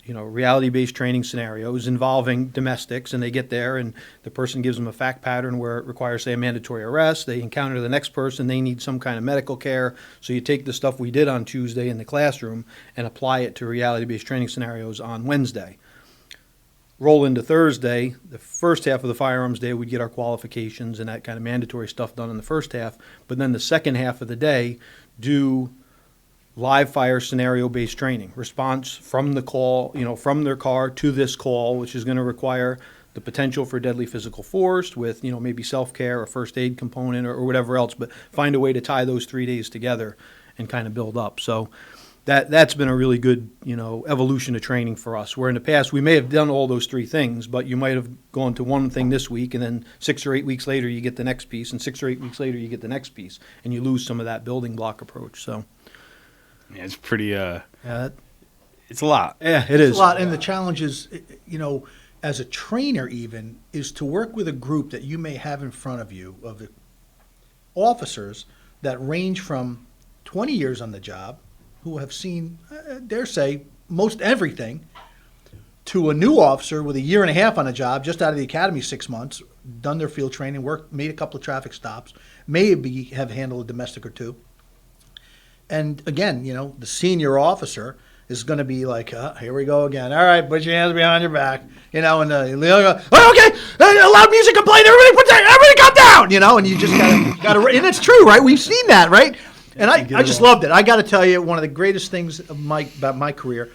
reality-based training scenarios involving domestics, and they get there and the person gives them a fact pattern where it requires, say, a mandatory arrest. They encounter the next person, they need some kind of medical care. So you take the stuff we did on Tuesday in the classroom and apply it to reality-based training scenarios on Wednesday. Roll into Thursday, the first half of the firearms day, we'd get our qualifications and that kind of mandatory stuff done in the first half. But then the second half of the day, do live fire scenario-based training, response from the call, from their car to this call, which is going to require the potential for deadly physical force with, maybe self-care or first aid component or whatever else, but find a way to tie those 3 days together and kind of build up. So that's been a really good, evolution of training for us, where in the past we may have done all those three things, but you might have gone to one thing this week and then 6 or 8 weeks later you get the next piece, and 6 or 8 weeks later you get the next piece, and you lose some of that building block approach. So yeah, it's pretty, it's a lot. Yeah, it is. It's a lot, and the challenge is, as a trainer even, is to work with a group that you may have in front of you of officers that range from 20 years on the job, who have seen, dare say, most everything, to a new officer with a year and a half on a job, just out of the academy 6 months, done their field training, worked, made a couple of traffic stops, maybe have handled a domestic or two. And again, the senior officer is going to be like, here we go again. All right, put your hands behind your back, and the go, oh, okay, loud music complaint, everybody calm down, and you just gotta, and it's true, right? We've seen that, right? And I just loved it. I got to tell you, one of the greatest things about my career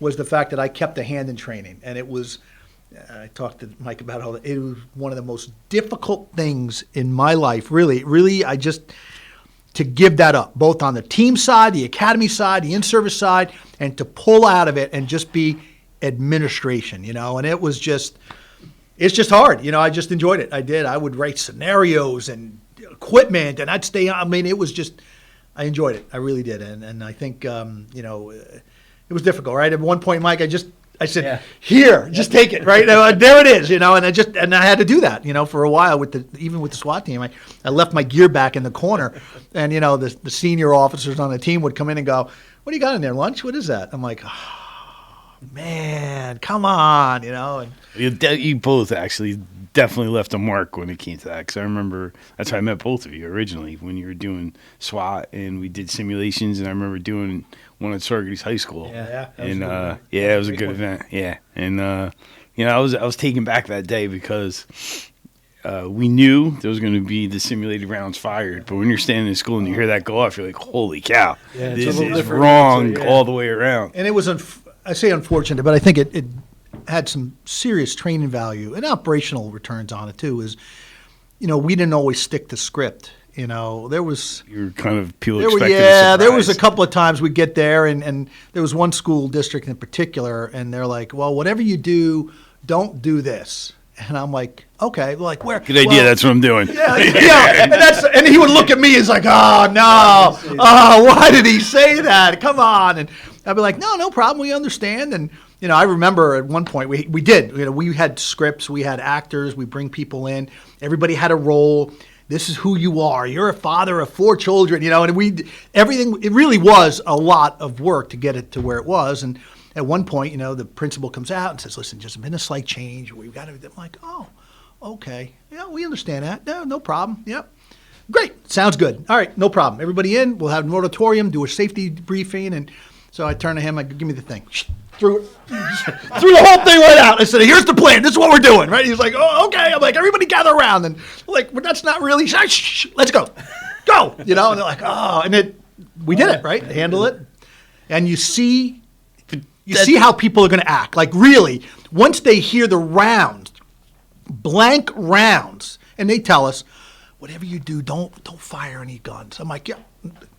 was the fact that I kept a hand in training. And it was, I talked to Mike about all that. It was one of the most difficult things in my life, really, to give that up, both on the team side, the academy side, the in-service side, and to pull out of it and just be administration, And it was just, it's just hard. I just enjoyed it. I did. I would write scenarios and equipment, and I'd stay on. I mean, it was just, I enjoyed it. I really did. And I think, it was difficult, right? At one point, Mike, I said, yeah. Here, just take it, right? There it is, and I had to do that, for a while even with the SWAT team. I left my gear back in the corner, and, the senior officers on the team would come in and go, what do you got in there, lunch? What is that? I'm like, oh, man, come on, And you both actually definitely left a mark when it came to that, because I remember that's how I met both of you originally, when you were doing SWAT and we did simulations, and I remember doing one at Sargaty's High School. Yeah, and it was a good event. Yeah, and I was taken back that day because we knew there was going to be the simulated rounds fired, but when you're standing in school and you hear that go off, you're like, holy cow, this is wrong all the way around. And it was, I say unfortunate, but I think it had some serious training value and operational returns on it too. Is, we didn't always stick to script. There was, you were kind of people expected. There was a couple of times we'd get there, and there was one school district in particular, and they're like, well, whatever you do, don't do this. And I'm like, okay, like where? Good idea. That's what I'm doing. Yeah, and he would look at me. He's like, oh no, why did he say that? Come on, and I'd be like, no problem. We understand. And I remember at one point we did. We had scripts, we had actors, we bring people in. Everybody had a role. This is who you are. You're a father of 4 children. And everything. It really was a lot of work to get it to where it was. And at one point, the principal comes out and says, listen, just been a slight change. We've got to, I'm like, oh, okay. Yeah, we understand that. No problem. Yep. Great. Sounds good. All right, no problem. Everybody in. We'll have an auditorium, do a safety briefing. And so I turned to him. I go, give me the thing. Threw the whole thing right out. I said, here's the plan. This is what we're doing, right? He's like, oh, okay. I'm like, everybody gather around. And I'm like, well, that's not really, shh, let's go. Go. And they're like, oh. And we did it, right? Handle it. And you see You see how people are going to act. Like, really, once they hear the rounds, blank rounds, and they tell us, whatever you do, don't fire any guns. I'm like, yeah,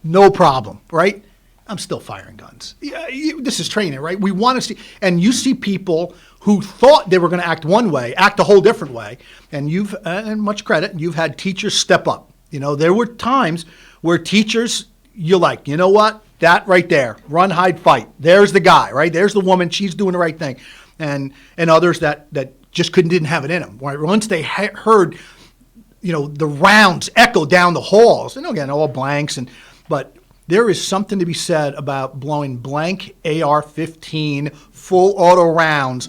no problem, right? I'm still firing guns. Yeah, this is training, right? We want to see, and you see people who thought they were going to act one way, act a whole different way, and you've, and much credit, you've had teachers step up. You know, there were times where teachers, you're like, you know what? That right there, run, hide, fight. There's the guy, right? There's the woman. She's doing the right thing. And others that just didn't have it in them. Right? Once they heard, you know, the rounds echo down the halls, and again, all blanks, but there is something to be said about blowing blank AR-15 full auto rounds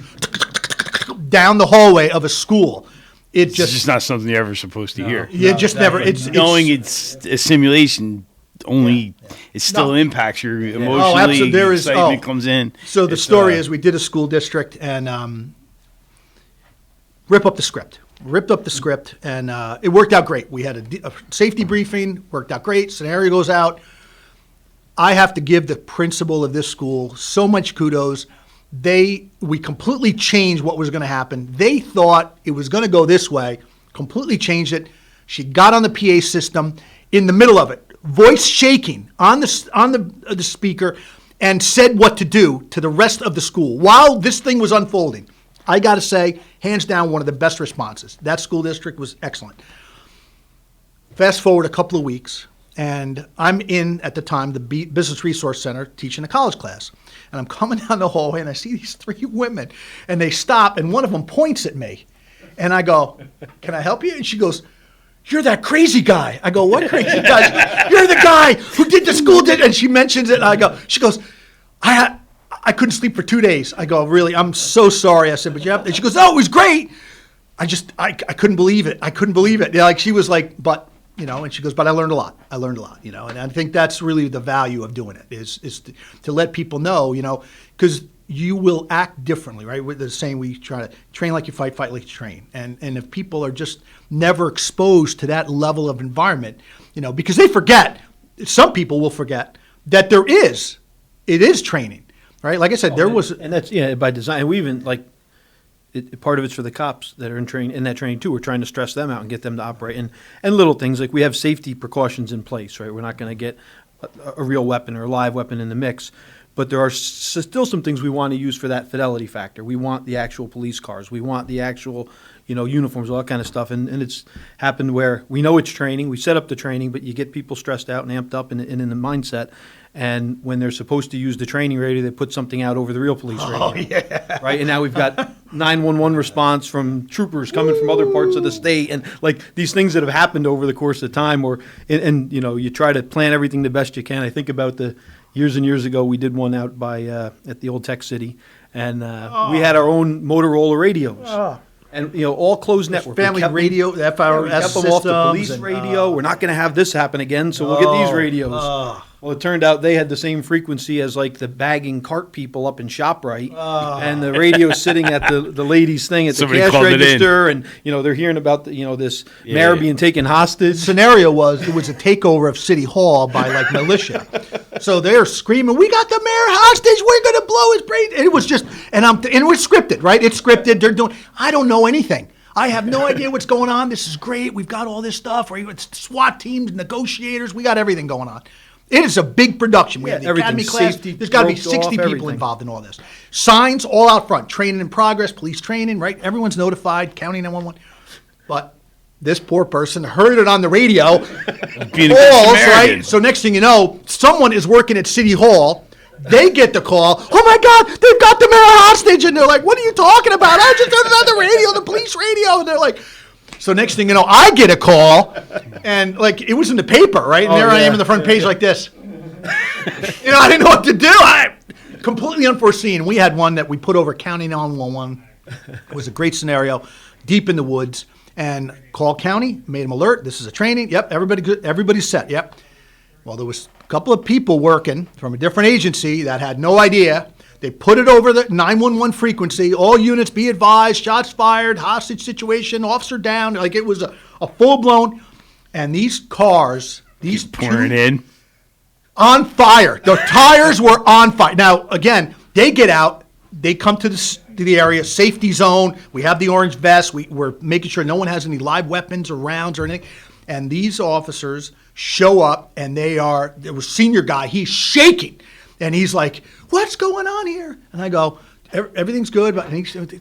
down the hallway of a school. It's just not something you're ever supposed to hear. You just never. Knowing it's a simulation only, it still impacts your emotionally. Oh, absolutely. There is excitement comes in. So the story is, we did a school district and ripped up the script, and it worked out great. We had a safety briefing, worked out great. Scenario goes out. I have to give the principal of this school so much kudos. We completely changed what was going to happen. They thought it was going to go this way, completely changed it. She got on the PA system in the middle of it, voice shaking on the speaker, and said what to do to the rest of the school while this thing was unfolding. I got to say, hands down, one of the best responses. That school district was excellent. Fast forward a couple of weeks, and I'm in, at the time, the Business Resource Center teaching a college class. And I'm coming down the hallway, and I see these three women, and they stop, and one of them points at me. And I go, can I help you? And she goes, you're that crazy guy. I go, what crazy guy? You're the guy who did the school did. And she mentions it, and she goes, I couldn't sleep for 2 days. I go, really? I'm so sorry. I said, but you have to. And she goes, oh, it was great. I couldn't believe it. I couldn't believe it. Yeah, like she was like, but, you know, and she goes, but I learned a lot. You know, and I think that's really the value of doing it is to let people know, you know, because you will act differently, right? With the saying, we try to train like you fight, fight like you train. And if people are just never exposed to that level of environment, you know, because they forget, some people will forget that it is training, right? Like I said, and that's by design. And we even part of it's for the cops that are in that training too. We're trying to stress them out and get them to operate and little things like we have safety precautions in place, right? We're not going to get a real weapon or a live weapon in the mix, but there are still some things we want to use for that fidelity factor. We want the actual police cars. We want the actual, you know, uniforms, all that kind of stuff. And it's happened where we know it's training. We set up the training, but you get people stressed out and amped up and in the mindset. And when they're supposed to use the training radio, they put something out over the real police radio. Oh, yeah. Right? And now we've got 911 response from troopers coming from other parts of the state. And, like, these things that have happened over the course of time. And you know, you try to plan everything the best you can. I think about the years and years ago, we did one out by at the old Tech City. And we had our own Motorola radios. And, you know, all closed network. Family radio, the FRS we kept them off the police radio. We're not going to have this happen again, so we'll get these radios. Well, it turned out they had the same frequency as, like, the bagging cart people up in ShopRite. And the radio sitting at the lady's thing at Somebody the cash register. in. And, you know, they're hearing about, this mayor being taken hostage. The scenario was it was a takeover of City Hall by, like, militia. So they're screaming, we got the mayor hostage, we're going to blow his brain. And it was just, and it was scripted, right? It's scripted. They're doing, I don't know anything. I have no idea what's going on. This is great. We've got all this stuff. It's SWAT teams, negotiators. We got everything going on. It is a big production. We have the academy class. There's got to be 60 people involved in all this. Signs all out front. Training in progress, police training, right? Everyone's notified, county 911. But this poor person heard it on the radio. Right? So next thing you know, someone is working at City Hall. They get the call. Oh, my God, they've got the mayor hostage. And they're like, what are you talking about? I just heard it on the radio, the police radio. And they're like, so next thing you know, I get a call. And, like, it was in the paper, right? And there I am in the front page like this. You know, I didn't know what to do. Completely unforeseen. We had one that we put over County 911. It was a great scenario, deep in the woods. And call county, made them alert. This is a training. Yep, everybody's set. Yep. Well, there was a couple of people working from a different agency that had no idea. They put it over the 911 frequency. All units be advised, shots fired, hostage situation, officer down. Like it was a full-blown. And these cars, these pouring in. On fire. The tires were on fire. Now, again, They get out. They come to the area, safety zone. We have the orange vest. We're making sure no one has any live weapons or rounds or anything. And these officers show up, and there was a senior guy. He's shaking, and he's like, "What's going on here?" And I go, "Everything's good." But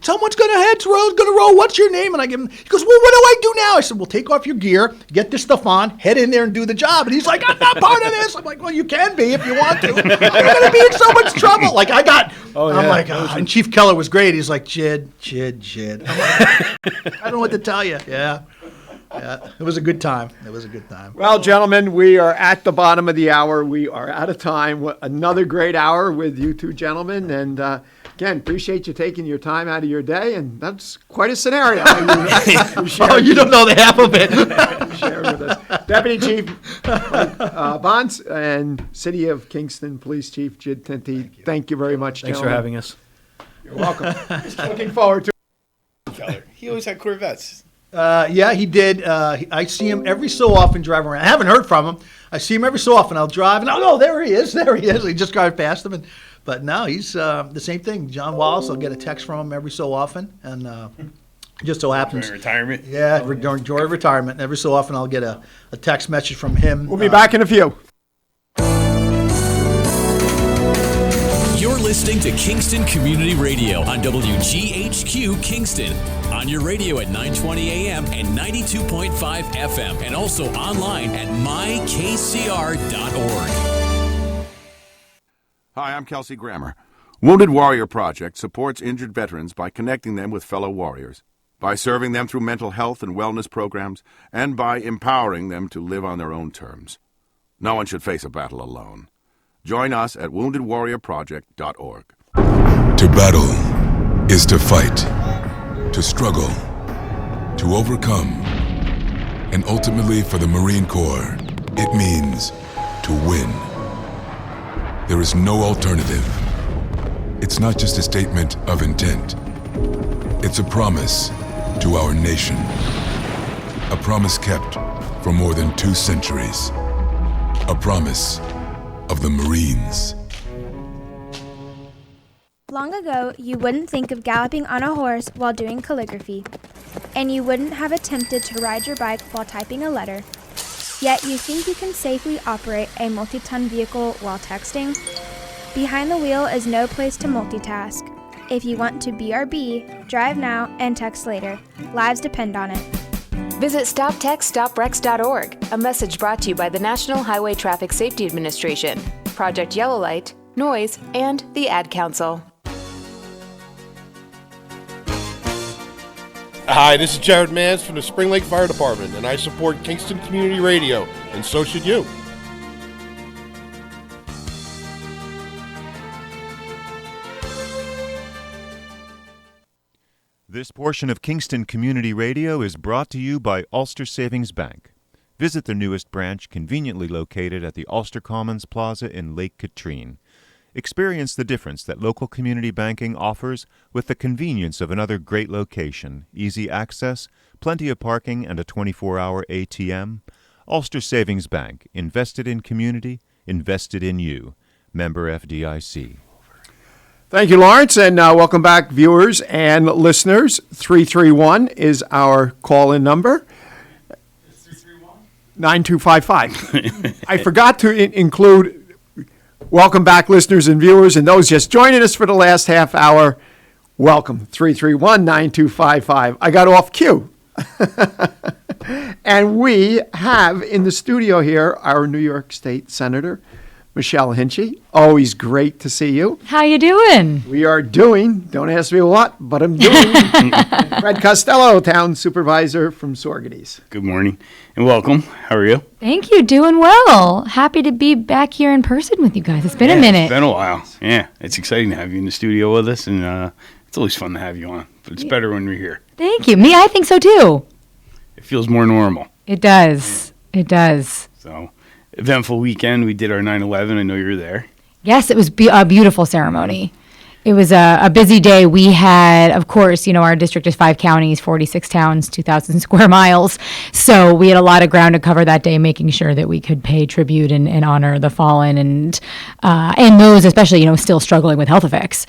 someone's going to roll. What's your name? And I give him. He goes, "Well, what do I do now?" I said, "Well, take off your gear, get this stuff on, head in there and do the job." And he's like, "I'm not part of this." I'm like, "Well, you can be if you want to. You're going to be in so much trouble." Like I'm like, and Chief Keller was great. He's like, Chid. I'm like, I don't know what to tell you. Yeah, it was a good time. Well, gentlemen, we are at the bottom of the hour. We are out of time. Another great hour with you two gentlemen. And again, appreciate you taking your time out of your day. And that's quite a scenario. You don't know the half of it. You shared with us. Deputy Chief Bonce and City of Kingston Police Chief Jid Tinti, thank you very much, Thanks gentlemen. for having us. You're welcome. Looking forward to it. He always had Corvettes. Yeah, he did. I see him every so often driving around. I haven't heard from him. I see him every so often. I'll drive, and there he is. He just drive past him. But now he's the same thing. John Wallace, I'll get a text from him every so often. And just so happens. During retirement? Yeah, during retirement. Every so often I'll get a text message from him. We'll be back in a few. You're listening to Kingston Community Radio on WGHQ Kingston. On your radio at 920 AM and 92.5 FM, and also online at mykcr.org. Hi, I'm Kelsey Grammer. Wounded Warrior Project supports injured veterans by connecting them with fellow warriors, by serving them through mental health and wellness programs, and by empowering them to live on their own terms. No one should face a battle alone. Join us at woundedwarriorproject.org. To battle is to fight, to struggle, to overcome, and ultimately for the Marine Corps, it means to win. There is no alternative. It's not just a statement of intent. It's a promise to our nation. A promise kept for more than 2 centuries. A promise of the Marines. Long ago, you wouldn't think of galloping on a horse while doing calligraphy, and you wouldn't have attempted to ride your bike while typing a letter. Yet you think you can safely operate a multi-ton vehicle while texting? Behind the wheel is no place to multitask. If you want to BRB, drive now and text later. Lives depend on it. Visit StopTextStopWrecks.org, a message brought to you by the National Highway Traffic Safety Administration, Project Yellow Light, Noise, and the Ad Council. Hi, this is Jared Mans from the Spring Lake Fire Department, and I support Kingston Community Radio, and so should you. This portion of Kingston Community Radio is brought to you by Ulster Savings Bank. Visit their newest branch, conveniently located at the Ulster Commons Plaza in Lake Katrine. Experience the difference that local community banking offers with the convenience of another great location, easy access, plenty of parking, and a 24-hour ATM. Ulster Savings Bank, invested in community, invested in you. Member FDIC. Thank you, Lawrence, and welcome back, viewers and listeners. 331 is our call-in number. 9255. I forgot to include welcome back, listeners and viewers, and those just joining us for the last half hour. Welcome, 331-9255. I got off cue. And we have in the studio here our New York State Senator, Michelle Hinchey. Always great to see you. How you doing? We are doing, don't ask me what, but I'm doing. Fred Costello, Town Supervisor from Sorganies. Good morning and welcome. How are you? Thank you. Doing well. Happy to be back here in person with you guys. It's been a minute. It's been a while. Yeah, it's exciting to have you in the studio with us, and it's always fun to have you on. But it's better when we're here. Thank you. I think so too. It feels more normal. It does. It does. So, eventful weekend. We did our 9/11. I know you were there. Yes, it was a beautiful ceremony. It was a busy day. We had, of course, our district is 5 counties, 46 towns, 2,000 square miles. So we had a lot of ground to cover that day, making sure that we could pay tribute and honor the fallen and those, especially, still struggling with health effects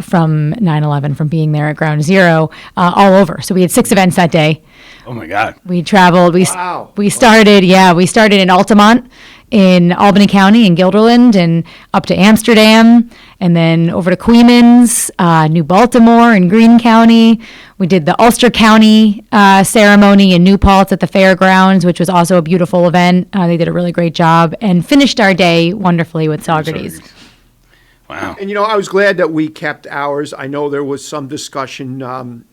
from 9/11, from being there at Ground Zero all over. So we had 6 events that day. Oh my God! We traveled. We started. We started in Altamont, in Albany County, in Guilderland, and up to Amsterdam, and then over to Queens, New Baltimore, and Greene County. We did the Ulster County ceremony in New Paltz at the fairgrounds, which was also a beautiful event. They did a really great job, and finished our day wonderfully with Saugerties. Wow! And I was glad that we kept ours. I know there was some discussion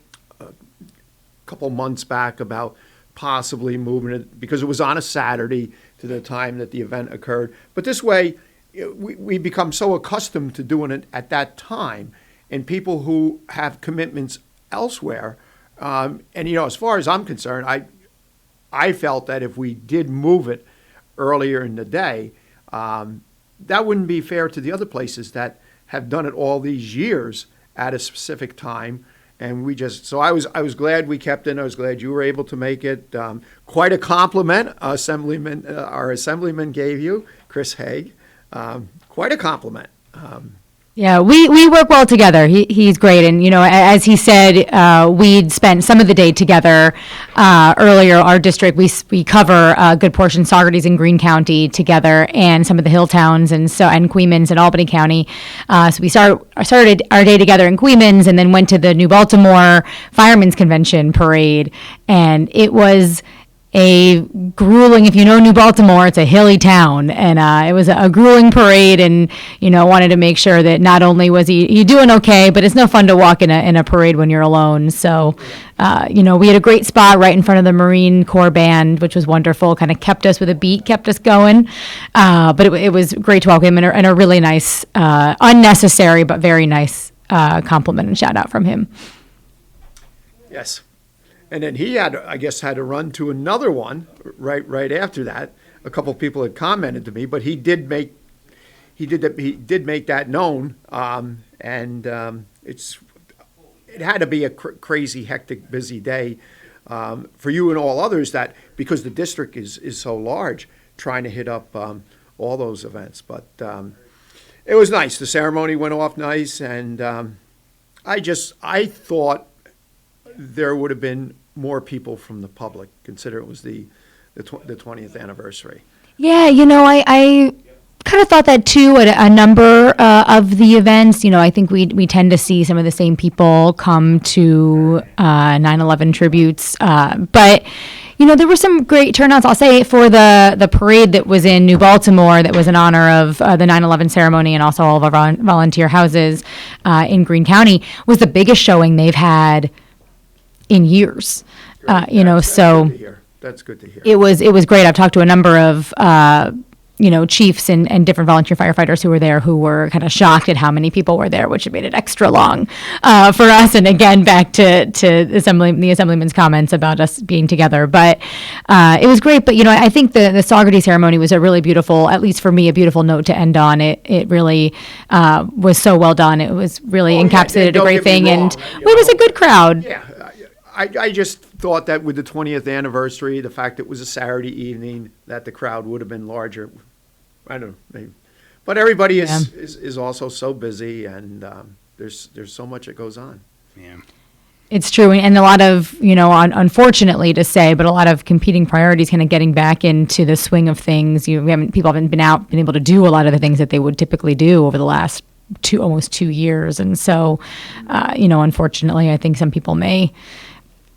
couple months back about possibly moving it because it was on a Saturday to the time that the event occurred. But this way, we become so accustomed to doing it at that time, and people who have commitments elsewhere, and as far as I'm concerned, I felt that if we did move it earlier in the day, that wouldn't be fair to the other places that have done it all these years at a specific time. And so I was glad we kept it. I was glad you were able to make it. Quite a compliment, our assemblyman gave you, Chris Haig. Quite a compliment. Yeah, we work well together. He's great, and as he said, we'd spent some of the day together earlier. Our district, we cover a good portion, Saugerties and Greene County together, and some of the hill towns, and Queens and Albany County. So we started our day together in Queens, and then went to the New Baltimore Firemen's Convention parade, and it was a grueling, if you know New Baltimore, it's a hilly town, and it was a grueling parade, and wanted to make sure that not only was he doing okay, but it's no fun to walk in a parade when you're alone. So we had a great spot right in front of the Marine Corps band, which was wonderful, kind of kept us with a beat, kept us going, but it was great to walk him, and a really nice, unnecessary but very nice compliment and shout out from him. Yes. And then he had to run to another one right after that. A couple of people had commented to me, but he did make that known, and it had to be a crazy, hectic, busy day for you and all others. That because the district is so large, trying to hit up all those events. But it was nice. The ceremony went off nice, and I thought there would have been more people from the public, consider it was the 20th anniversary. Yeah, I kind of thought that too at a number of the events. I think we tend to see some of the same people come to 9/11 tributes, but there were some great turnouts. I'll say for the parade that was in New Baltimore, that was in honor of the 9/11 ceremony, and also all of our volunteer houses in Greene County, was the biggest showing they've had in years. So that's good to hear. It was great. I've talked to a number of chiefs and different volunteer firefighters who were there, who were kind of shocked at how many people were there, which made it extra long for us. And again, back to the assemblyman's comments about us being together. But it was great. But I think the Saugerties ceremony was a really beautiful, at least for me, a beautiful note to end on. It really was so well done. It was really encapsulated a great thing, and it was a good crowd. Yeah. I just thought that with the 20th anniversary, the fact it was a Saturday evening, that the crowd would have been larger. I don't know, maybe. But everybody is also so busy, and there's so much that goes on. Yeah. It's true, and a lot of, unfortunately to say, but a lot of competing priorities kind of getting back into the swing of things. People haven't been able to do a lot of the things that they would typically do over the last almost 2 years. And so, unfortunately, I think some people may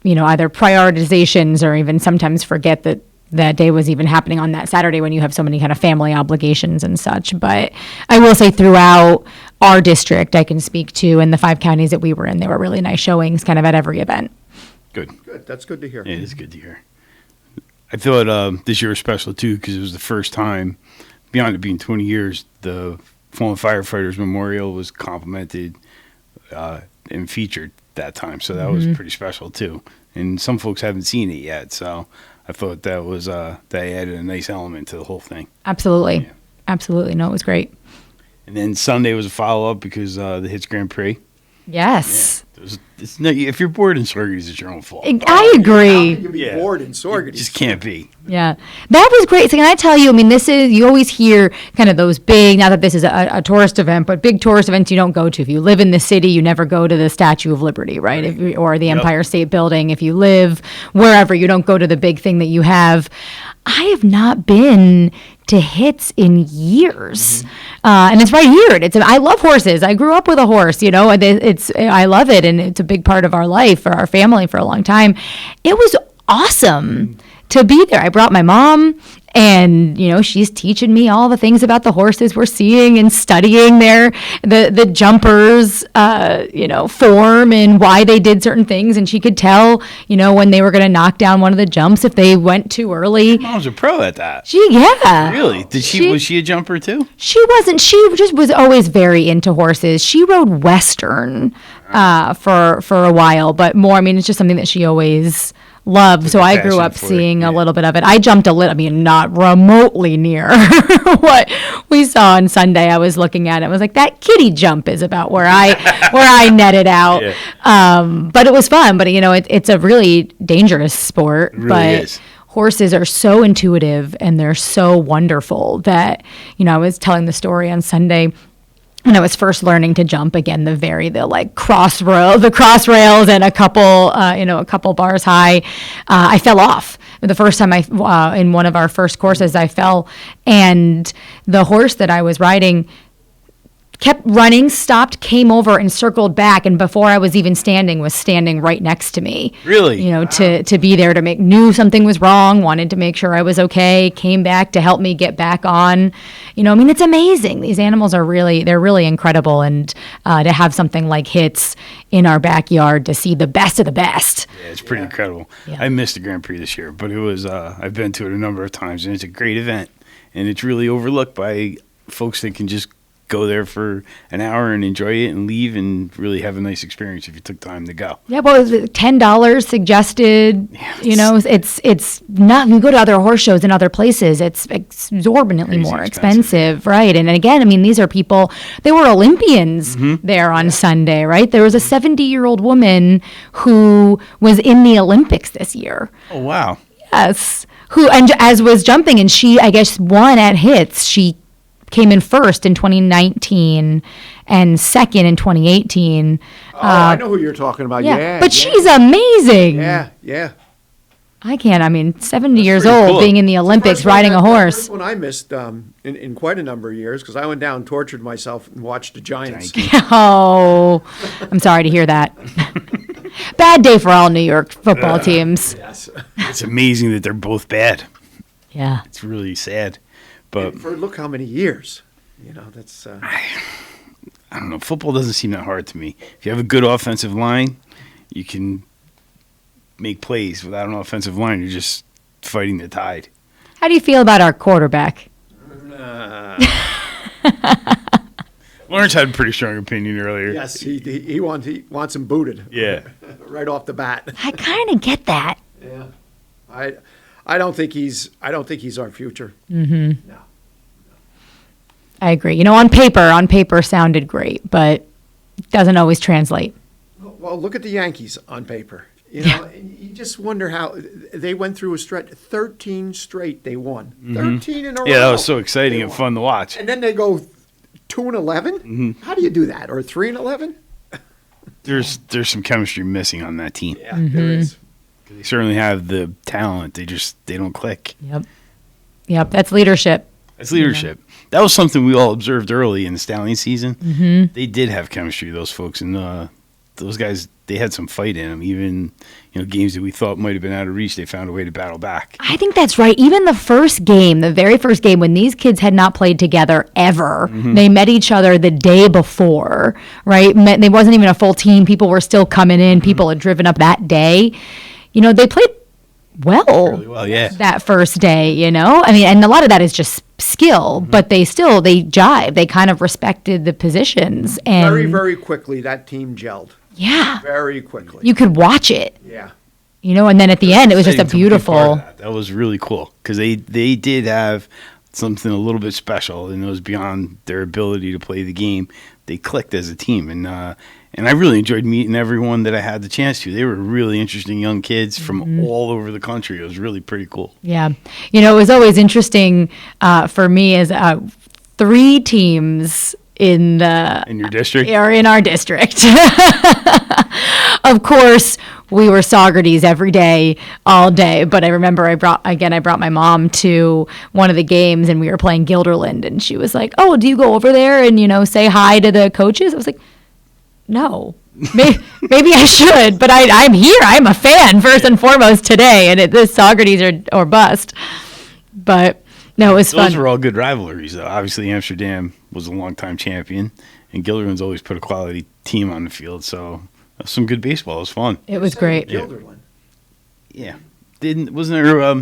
either prioritizations or even sometimes forget that that day was even happening on that Saturday when you have so many kind of family obligations and such. But I will say throughout our district, I can speak to, in the 5 counties that we were in, there were really nice showings kind of at every event. Good. That's good to hear. Yeah, it is good to hear. I thought this year was special too, because it was the first time, beyond it being 20 years, the Fallen Firefighters Memorial was complimented and featured that time, so that was pretty special too. And some folks haven't seen it yet, so I thought that was that added a nice element to the whole thing. Absolutely. No, it was great. And then Sunday was a follow-up because the Hits Grand Prix. Yes. If you're bored in Sorgeties, it's your own fault. I agree. How can you be bored in Sorgeties? Just can't be. Yeah, that was great. So can I tell you, I mean, you always hear kind of those big, not that this is a tourist event, but big tourist events you don't go to. If you live in the city, you never go to the Statue of Liberty, right? Or the Empire State Building. If you live wherever, you don't go to the big thing that you have. I have not been to Hits in years, and it's right here. I love horses. I grew up with a horse, and I love it, and it's a big part of our life for our family for a long time. It was awesome to be there. I brought my mom, and she's teaching me all the things about the horses we're seeing and studying the jumpers form and why they did certain things, and she could tell when they were going to knock down one of the jumps if they went too early. Your mom's a pro at that. Really? Was she a jumper too? She wasn't. She just was always very into horses. She rode Western for a while, but more. I mean, it's just something that she always loved. So I grew up seeing a little bit of it. I jumped not remotely near what we saw on Sunday. I was looking at it. I was like, that kiddie jump is about where I netted out. But it was fun. But it's a really dangerous sport. It really is. Horses are so intuitive and they're so wonderful that I was telling the story on Sunday. When I was first learning to jump, again, the cross rails and a couple bars high, I fell off. The first time in one of our first courses, I fell, and the horse that I was riding kept running, stopped, came over and circled back, and before I was even standing, was standing right next to me. Really? To be there knew something was wrong, wanted to make sure I was okay, came back to help me get back on. It's amazing. These animals they're really incredible, and to have something like Hits in our backyard to see the best of the best. Yeah, it's pretty incredible. Yeah. I missed the Grand Prix this year, but it was, I've been to it a number of times, and it's a great event, and it's really overlooked by folks that can just go there for an hour and enjoy it and leave and really have a nice experience if you took time to go. Yeah, well, $10 suggested. It's not. You go to other horse shows in other places, it's exorbitantly more expensive, right? And again, these are people. They were Olympians there on Sunday, right? There was a 70-year-old woman who was in the Olympics this year. Oh wow! Yes, as was jumping, and she, I guess, won at Hits. She came in first in 2019 and second in 2018. I know who you're talking about. Yeah, but she's amazing. Yeah. I can't. 70 years old, being in the Olympics, riding a horse. That's one I missed in quite a number of years because I went down, tortured myself, and watched the Giants. Oh, I'm sorry to hear that. Bad day for all New York football teams. Yes. It's amazing that they're both bad. Yeah. It's really sad. But look how many years, that's. I don't know. Football doesn't seem that hard to me. If you have a good offensive line, you can make plays. Without an offensive line, you're just fighting the tide. How do you feel about our quarterback? Lawrence had a pretty strong opinion earlier. Yes, he wants him booted. Yeah, right off the bat. I kind of get that. Yeah, I don't think he's our future. Mm-hmm. No. I agree. On paper sounded great, but doesn't always translate. Well, look at the Yankees on paper. You just wonder how they went through a stretch. 13 straight they won. 13 in a row. Yeah, that was so exciting and fun to watch. And then they go 2-11. How do you do that? Or 3-11? There's some chemistry missing on that team. Yeah, there is. They certainly have the talent. They don't click. Yep. That's leadership. That was something we all observed early in the Stallion season. Mm-hmm. They did have chemistry, those folks, and those guys. They had some fight in them. Even games that we thought might have been out of reach, they found a way to battle back. I think that's right. Even the very first game, when these kids had not played together ever, they met each other the day before, right? They wasn't even a full team. People were still coming in. People had driven up that day. They played really well, yeah. That first day, and a lot of that is just skill, but they jive. They kind of respected the positions. And very, very quickly, that team gelled. Yeah. Very quickly. You could watch it. Yeah. And then at the end, it was just a beautiful. That was really cool because they did have something a little bit special, and it was beyond their ability to play the game. They clicked as a team, and I really enjoyed meeting everyone that I had the chance to. They were really interesting young kids from all over the country. It was really pretty cool. Yeah. It was always interesting for me as 3 teams in your district? Or in our district. Of course, we were Socrates every day, all day. But I remember I brought my mom to one of the games, and we were playing Guilderland, and she was like, "Oh, do you go over there and say hi to the coaches?" I was like, "No, maybe I should, but I'm here. I'm a fan first and foremost today, and this Socrates or bust." But no, it was fun. Those were all good rivalries, though. Obviously, Amsterdam was a longtime champion, and Guilderland's always put a quality team on the field. So it was some good baseball. It was fun. It was great. Guilderland. Yeah. Wasn't there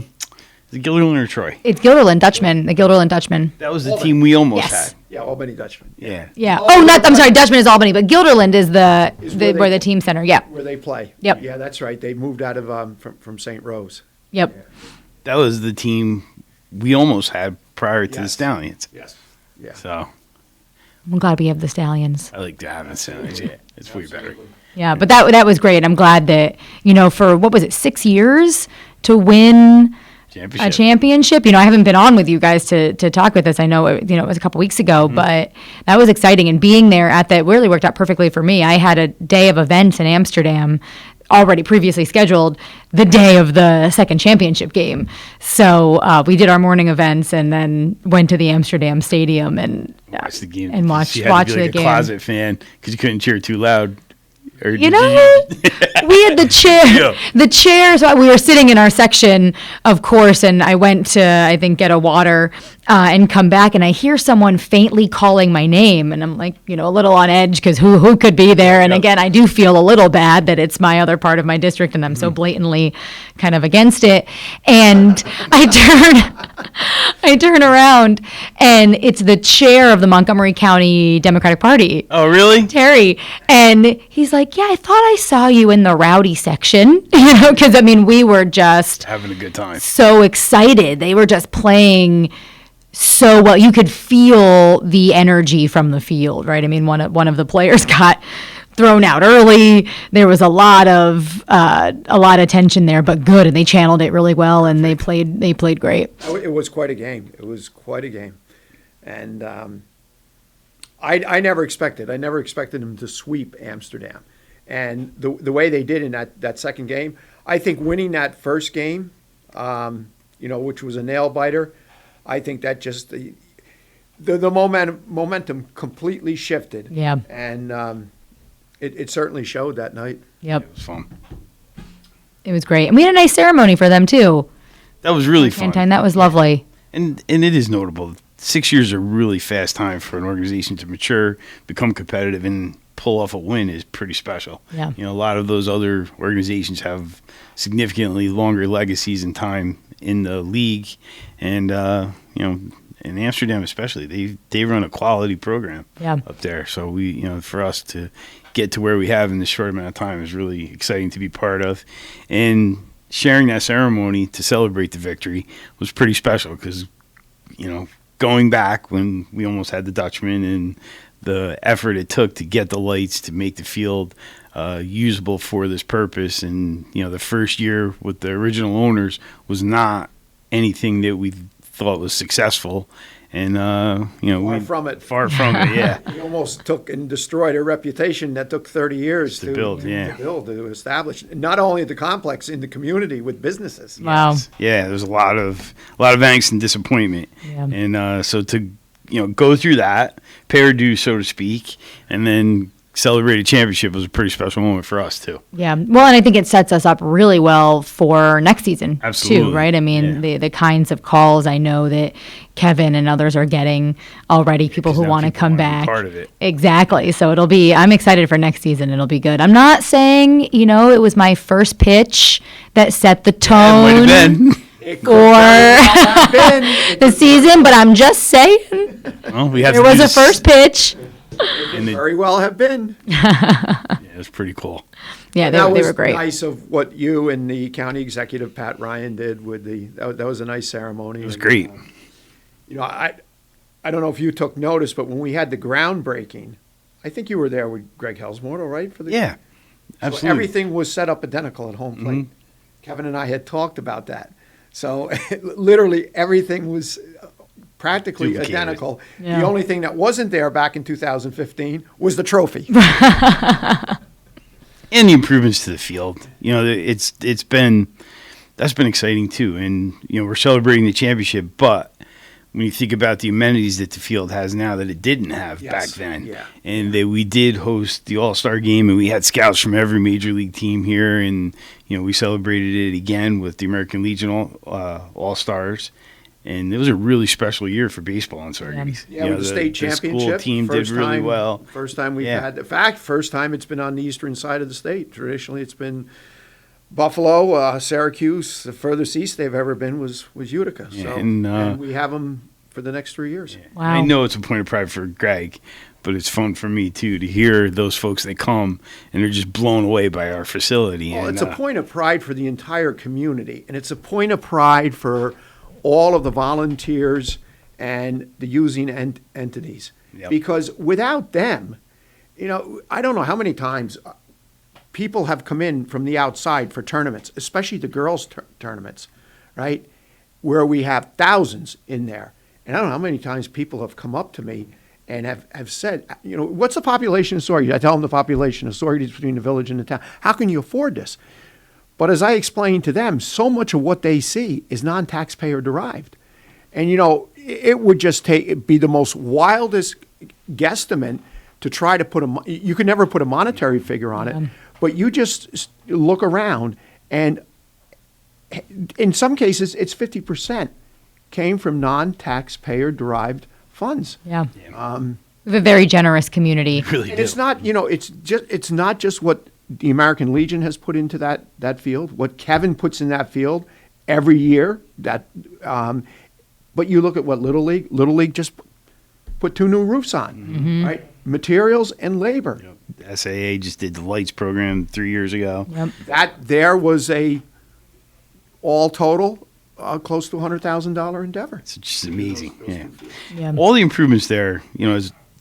the Guilderland or Troy? It's Guilderland Dutchman, the Guilderland Dutchman. That was the team we almost had. Yeah, Albany Dutchman. Yeah. Yeah. I'm sorry, Dutchman is Albany, but Guilderland is where the team center. Yeah. Where they play. Yep. Yeah, that's right. They moved out of from St. Rose. Yep. That was the team we almost had prior to the Stallions. Yes. Yeah. So I'm glad we have the Stallions. I like to have the Stallions. Yeah, it's way better. Yeah, but that was great. I'm glad that for what was it, 6 years to win a championship. I haven't been on with you guys to talk with us. I know it was a couple weeks ago, but that was exciting. And being there at that really worked out perfectly for me. I had a day of events in Amsterdam already previously scheduled the day of the second championship game. So we did our morning events and then went to the Amsterdam stadium and watched the game. And watched the game. A closet fan because you couldn't cheer too loud. We had the chair. The chairs. We were sitting in our section, of course, and I went to, I think, get a water and come back, and I hear someone faintly calling my name, and I'm like, a little on edge because who could be there? And again, I do feel a little bad that it's my other part of my district, and I'm so blatantly kind of against it. And I turn around, and it's the chair of the Montgomery County Democratic Party. Oh, really? Terry. And he's like, "Yeah, I thought I saw you in the rowdy section," because we were just having a good time, so excited. They were just playing so well. You could feel the energy from the field, right? One of the players got thrown out early. There was a lot of tension there, but good, and they channeled it really well, and they played great. It was quite a game. And I never expected them to sweep Amsterdam. And the way they did in that second game, I think winning that first game, which was a nail biter, I think that just the momentum completely shifted. Yeah. And it certainly showed that night. Yep. It was fun. It was great, and we had a nice ceremony for them too. That was really fun. That was lovely. And it is notable. 6 years is a really fast time for an organization to mature, become competitive, and pull off a win is pretty special. Yeah. A lot of those other organizations have significantly longer legacies and time in the league, and in Amsterdam especially, they run a quality program up there. So we, for us to get to where we have in this short amount of time is really exciting to be part of, and sharing that ceremony to celebrate the victory was pretty special because, going back when we almost had the Dutchman and the effort it took to get the lights to make the field usable for this purpose. And, the first year with the original owners was not anything that we thought was successful. And, Far from it, yeah. We almost took and destroyed a reputation that took 30 years to build, to establish, not only the complex, in the community with businesses. Wow. Yeah, there's a lot of angst and disappointment. Yeah. And so to, go through that, pay our dues, so to speak, and then celebrate a championship was a pretty special moment for us, too. Yeah. Well, and I think it sets us up really well for next season, Absolutely. too, right? The kinds of calls I know that Kevin and others are getting already, people who want to come back. Part of it. Exactly. So I'm excited for next season. It'll be good. I'm not saying, it was my first pitch that set the tone for the season, but I'm just saying well, there was a first pitch. And very well have been. Yeah, it was pretty cool. Yeah, they were great. Nice of what you and the county executive Pat Ryan did with that was a nice ceremony. It was great. I don't know if you took notice, but when we had the groundbreaking, I think you were there with Greg Hellsmortal, right? Yeah, absolutely. So everything was set up identical at home plate. Mhm. Kevin and I had talked about that. So literally everything was practically Duplicated. identical. Yeah. The only thing that wasn't there back in 2015 was the trophy. And the improvements to the field. That's been exciting too. And we're celebrating the championship, but when you think about the amenities that the field has now that it didn't have back then, and we did host the All-Star game, and we had scouts from every major league team here, and we celebrated it again with the American Legion All-Stars. And it was a really special year for baseball in Saugerties. Yeah, with the state championship. The school team did really well. First time we've had, in fact, first time it's been on the eastern side of the state. Traditionally, it's been Buffalo, Syracuse. The furthest east they've ever been was Utica. Yeah, so, and we have them for the next 3 years. Wow. I know it's a point of pride for Greg, but it's fun for me, too, to hear those folks that come and they're just blown away by our facility. Well, and, it's a point of pride for the entire community, and it's a point of pride for all of the volunteers and the using entities. Yep. Because without them, I don't know how many times people have come in from the outside for tournaments, especially the girls' tournaments, right? Where we have thousands in there. And I don't know how many times people have come up to me and have said, what's the population of Saugerties? I tell them the population of Saugerties between the village and the town. How can you afford this? But as I explained to them, so much of what they see is non-taxpayer derived. And, it would just be the most wildest guesstimate to try to you could never put a monetary figure on it, but you just look around, and in some cases, it's 50% came from non-taxpayer derived funds. Yeah. We have a very generous community. Really and it's not, it's not just what the American Legion has put into that field, what Kevin puts in that field every year. But you look at what Little League just put 2 new roofs on, right? Materials and labor. Yep. SAA just did the lights program 3 years ago. Yep. That there was all total close to $100,000 endeavor. It's just amazing. Yeah. All the improvements there,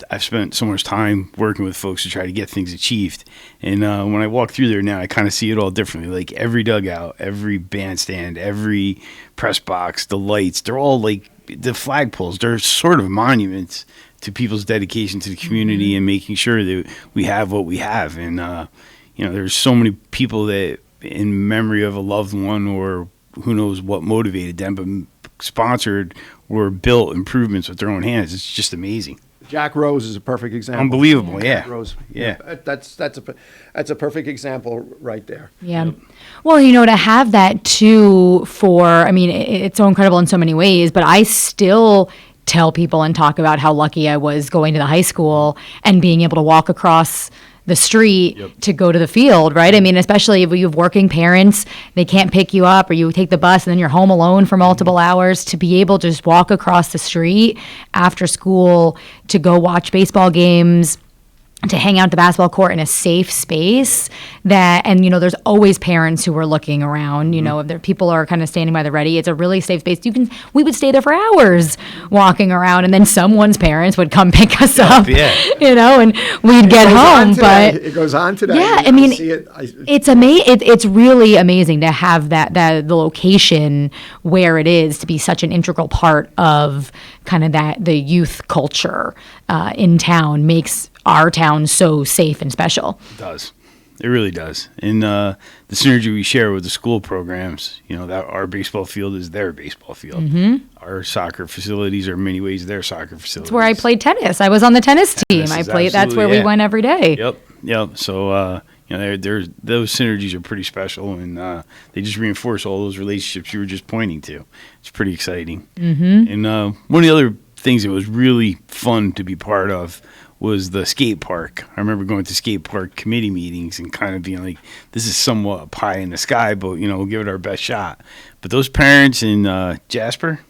I've spent so much time working with folks to try to get things achieved. And when I walk through there now, I kind of see it all differently. Like every dugout, every bandstand, every press box, the lights, they're all like the flagpoles. They're sort of monuments to people's dedication to the community and making sure that we have what we have. And, there's so many people that in memory of a loved one or who knows what motivated them, but sponsored or built improvements with their own hands. It's just amazing. Jack Rose is a perfect example. Unbelievable, Jack yeah. Rose. Yeah. That's a perfect example right there. Yeah. Well, to have that too it's so incredible in so many ways, but I still tell people and talk about how lucky I was going to the high school and being able to walk across the street to go to the field, right? Especially if you have working parents, they can't pick you up, or you take the bus and then you're home alone for multiple hours. To be able to just walk across the street after school to go watch baseball games, to hang out at the basketball court in a safe space there's always parents who are looking around, if there people are kind of standing by the ready, it's a really safe space. We would stay there for hours walking around, and then someone's parents would come pick us up, and we'd get home. But it goes on to that. Yeah, it's amazing. It's really amazing to have the location where it is to be such an integral part of kind of the youth culture in town makes our town so safe and special. It does. It really does. And the synergy we share with the school programs, that our baseball field is their baseball field. Mm-hmm. Our soccer facilities are in many ways their soccer facilities. It's where I played tennis. I was on the tennis team. That's where we went every day. Yep. So, there's those synergies are pretty special, and they just reinforce all those relationships you were just pointing to. It's pretty exciting. Mm-hmm. And one of the other things that was really fun to be part of was the skate park. I remember going to skate park committee meetings and kind of being like, this is somewhat pie in the sky, but, we'll give it our best shot. But those parents in Jasper,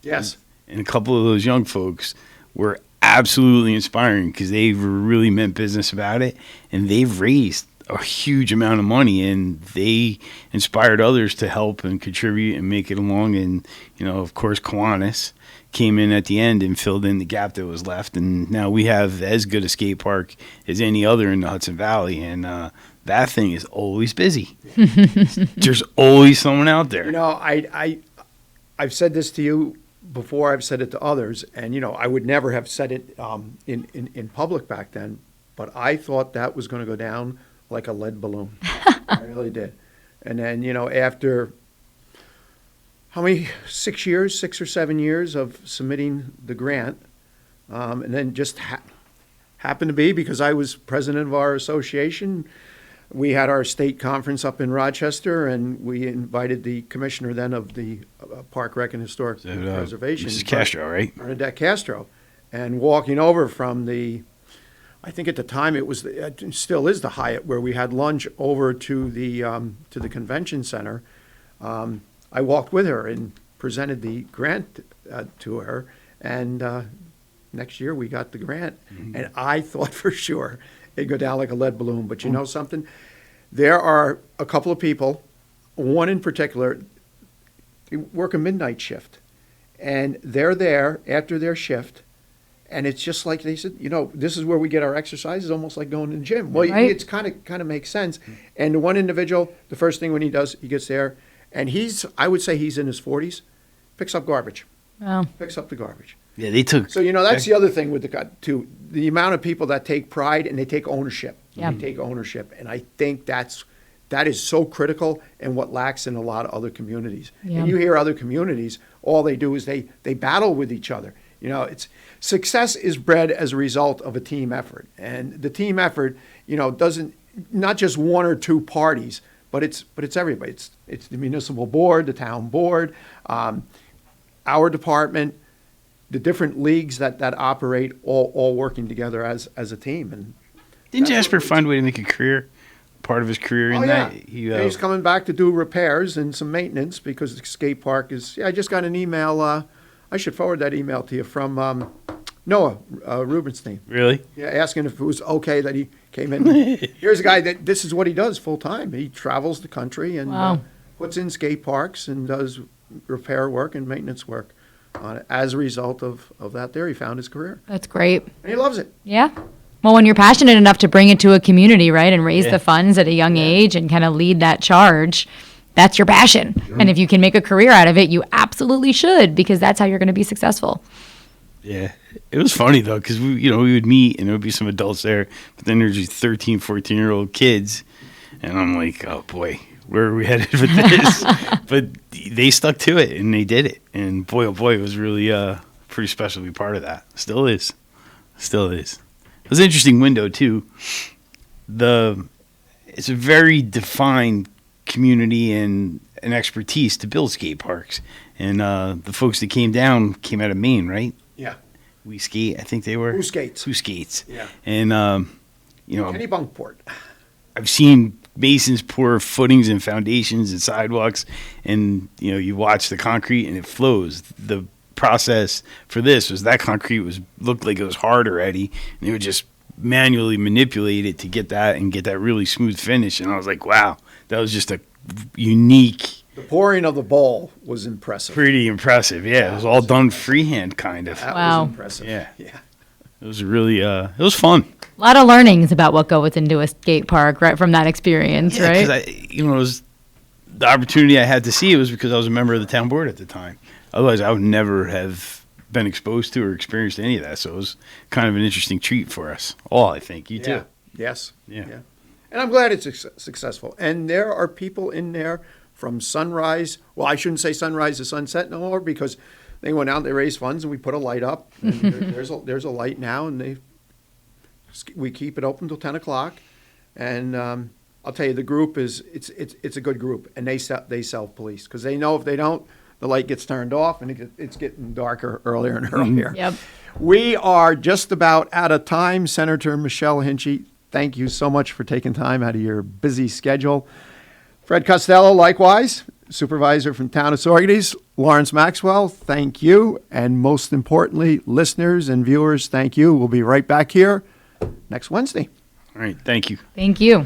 yes, and a couple of those young folks were absolutely inspiring because they really meant business about it, and they've raised a huge amount of money, and they inspired others to help and contribute and make it along. And, of course, Kiwanis came in at the end and filled in the gap that was left. And now we have as good a skate park as any other in the Hudson Valley. And that thing is always busy. There's always someone out there. I've said this to you before. I've said it to others. And, I would never have said it in public back then. But I thought that was going to go down like a lead balloon. I really did. And then, after how many, 6 or 7 years of submitting the grant, and then just happened to be, because I was president of our association, we had our state conference up in Rochester, and we invited the commissioner then of the Park Rec and Historic Preservation. Mrs. Castro, right? Bernadette Castro. And walking over from I think at the time it still is the Hyatt, where we had lunch, over to the convention center. I walked with her and presented the grant to her, and next year we got the grant. Mm-hmm. And I thought for sure it'd go down like a lead balloon. But you know something? There are a couple of people, one in particular, they work a midnight shift, and they're there after their shift. And it's just like they said, this is where we get our exercise. It's almost like going to the gym. Well, Right. it's kind of makes sense. And the one individual, the first thing when he does, he gets there, and I would say he's in his 40s, picks up garbage. Wow. Picks up the garbage. Yeah, they took. So, that's the other thing with the amount of people that take pride and they take ownership. Yeah. They take ownership. And I think that is so critical, and what lacks in a lot of other communities. Yeah. And you hear other communities, all they do is they battle with each other. Success is bred as a result of a team effort. And the team effort, doesn't, not just one or two parties, but it's everybody. It's the municipal board, the town board, our department, the different leagues that operate, all working together as a team. And didn't Jasper find a way to make a career, part of his career in that? He's coming back to do repairs and some maintenance, because the skate park is, I just got an email, I should forward that email to you, from Noah Rubenstein. Really? Yeah, asking if it was okay that he came in. Here's a guy this is what he does full time. He travels the country and Wow. puts in skate parks and does repair work and maintenance work on it. As a result of that there, he found his career. That's great. And he loves it. Yeah. Well, when you're passionate enough to bring it to a community, right, and raise Yeah. the funds at a young age and kind of lead that charge, that's your passion. And if you can make a career out of it, you absolutely should, because that's how you're going to be successful. Yeah. It was funny, though, because we would meet, and there would be some adults there, but then there's these 13, 14-year-old kids, and I'm like, oh, boy, where are we headed with this? But they stuck to it, and they did it. And boy, oh, boy, it was really pretty special to be part of that. Still is. It was an interesting window, too. It's a very defined community and an expertise to build skate parks. And the folks that came down came out of Maine, right? Yeah. We Skate, I think they were. Who Skates? Who Skates. Yeah. And, Kenny Bunkport. I've seen masons pour footings and foundations and sidewalks, and, you watch the concrete and it flows. The process for this was that concrete looked like it was hard already, and they would just manually manipulate it to get that really smooth finish. And I was like, wow, that was just a unique. The pouring of the bowl was impressive. Pretty impressive, yeah. It was all done freehand, kind of. That Wow. was impressive. Yeah. It was really, it was fun. A lot of learnings about what goes into a skate park, right, from that experience, Yeah, right? because it was the opportunity I had to see it was because I was a member of the town board at the time. Otherwise, I would never have been exposed to or experienced any of that. So it was kind of an interesting treat for us all, I think. You too. Yes. Yeah. And I'm glad it's successful. And there are people in there from sunrise. Well, I shouldn't say sunrise to sunset no more, because they went out, they raised funds, and we put a light up. And there's a light now, and we keep it open till 10 o'clock. And I'll tell you, the group it's a good group, and they self-police, because they know if they don't, the light gets turned off, and it's getting darker earlier and earlier. Yep. We are just about out of time. Senator Michelle Hinchey, thank you so much for taking time out of your busy schedule. Fred Costello, likewise, supervisor from Town Authorities. Lawrence Maxwell, thank you. And most importantly, listeners and viewers, thank you. We'll be right back here next Wednesday. All right. Thank you. Thank you.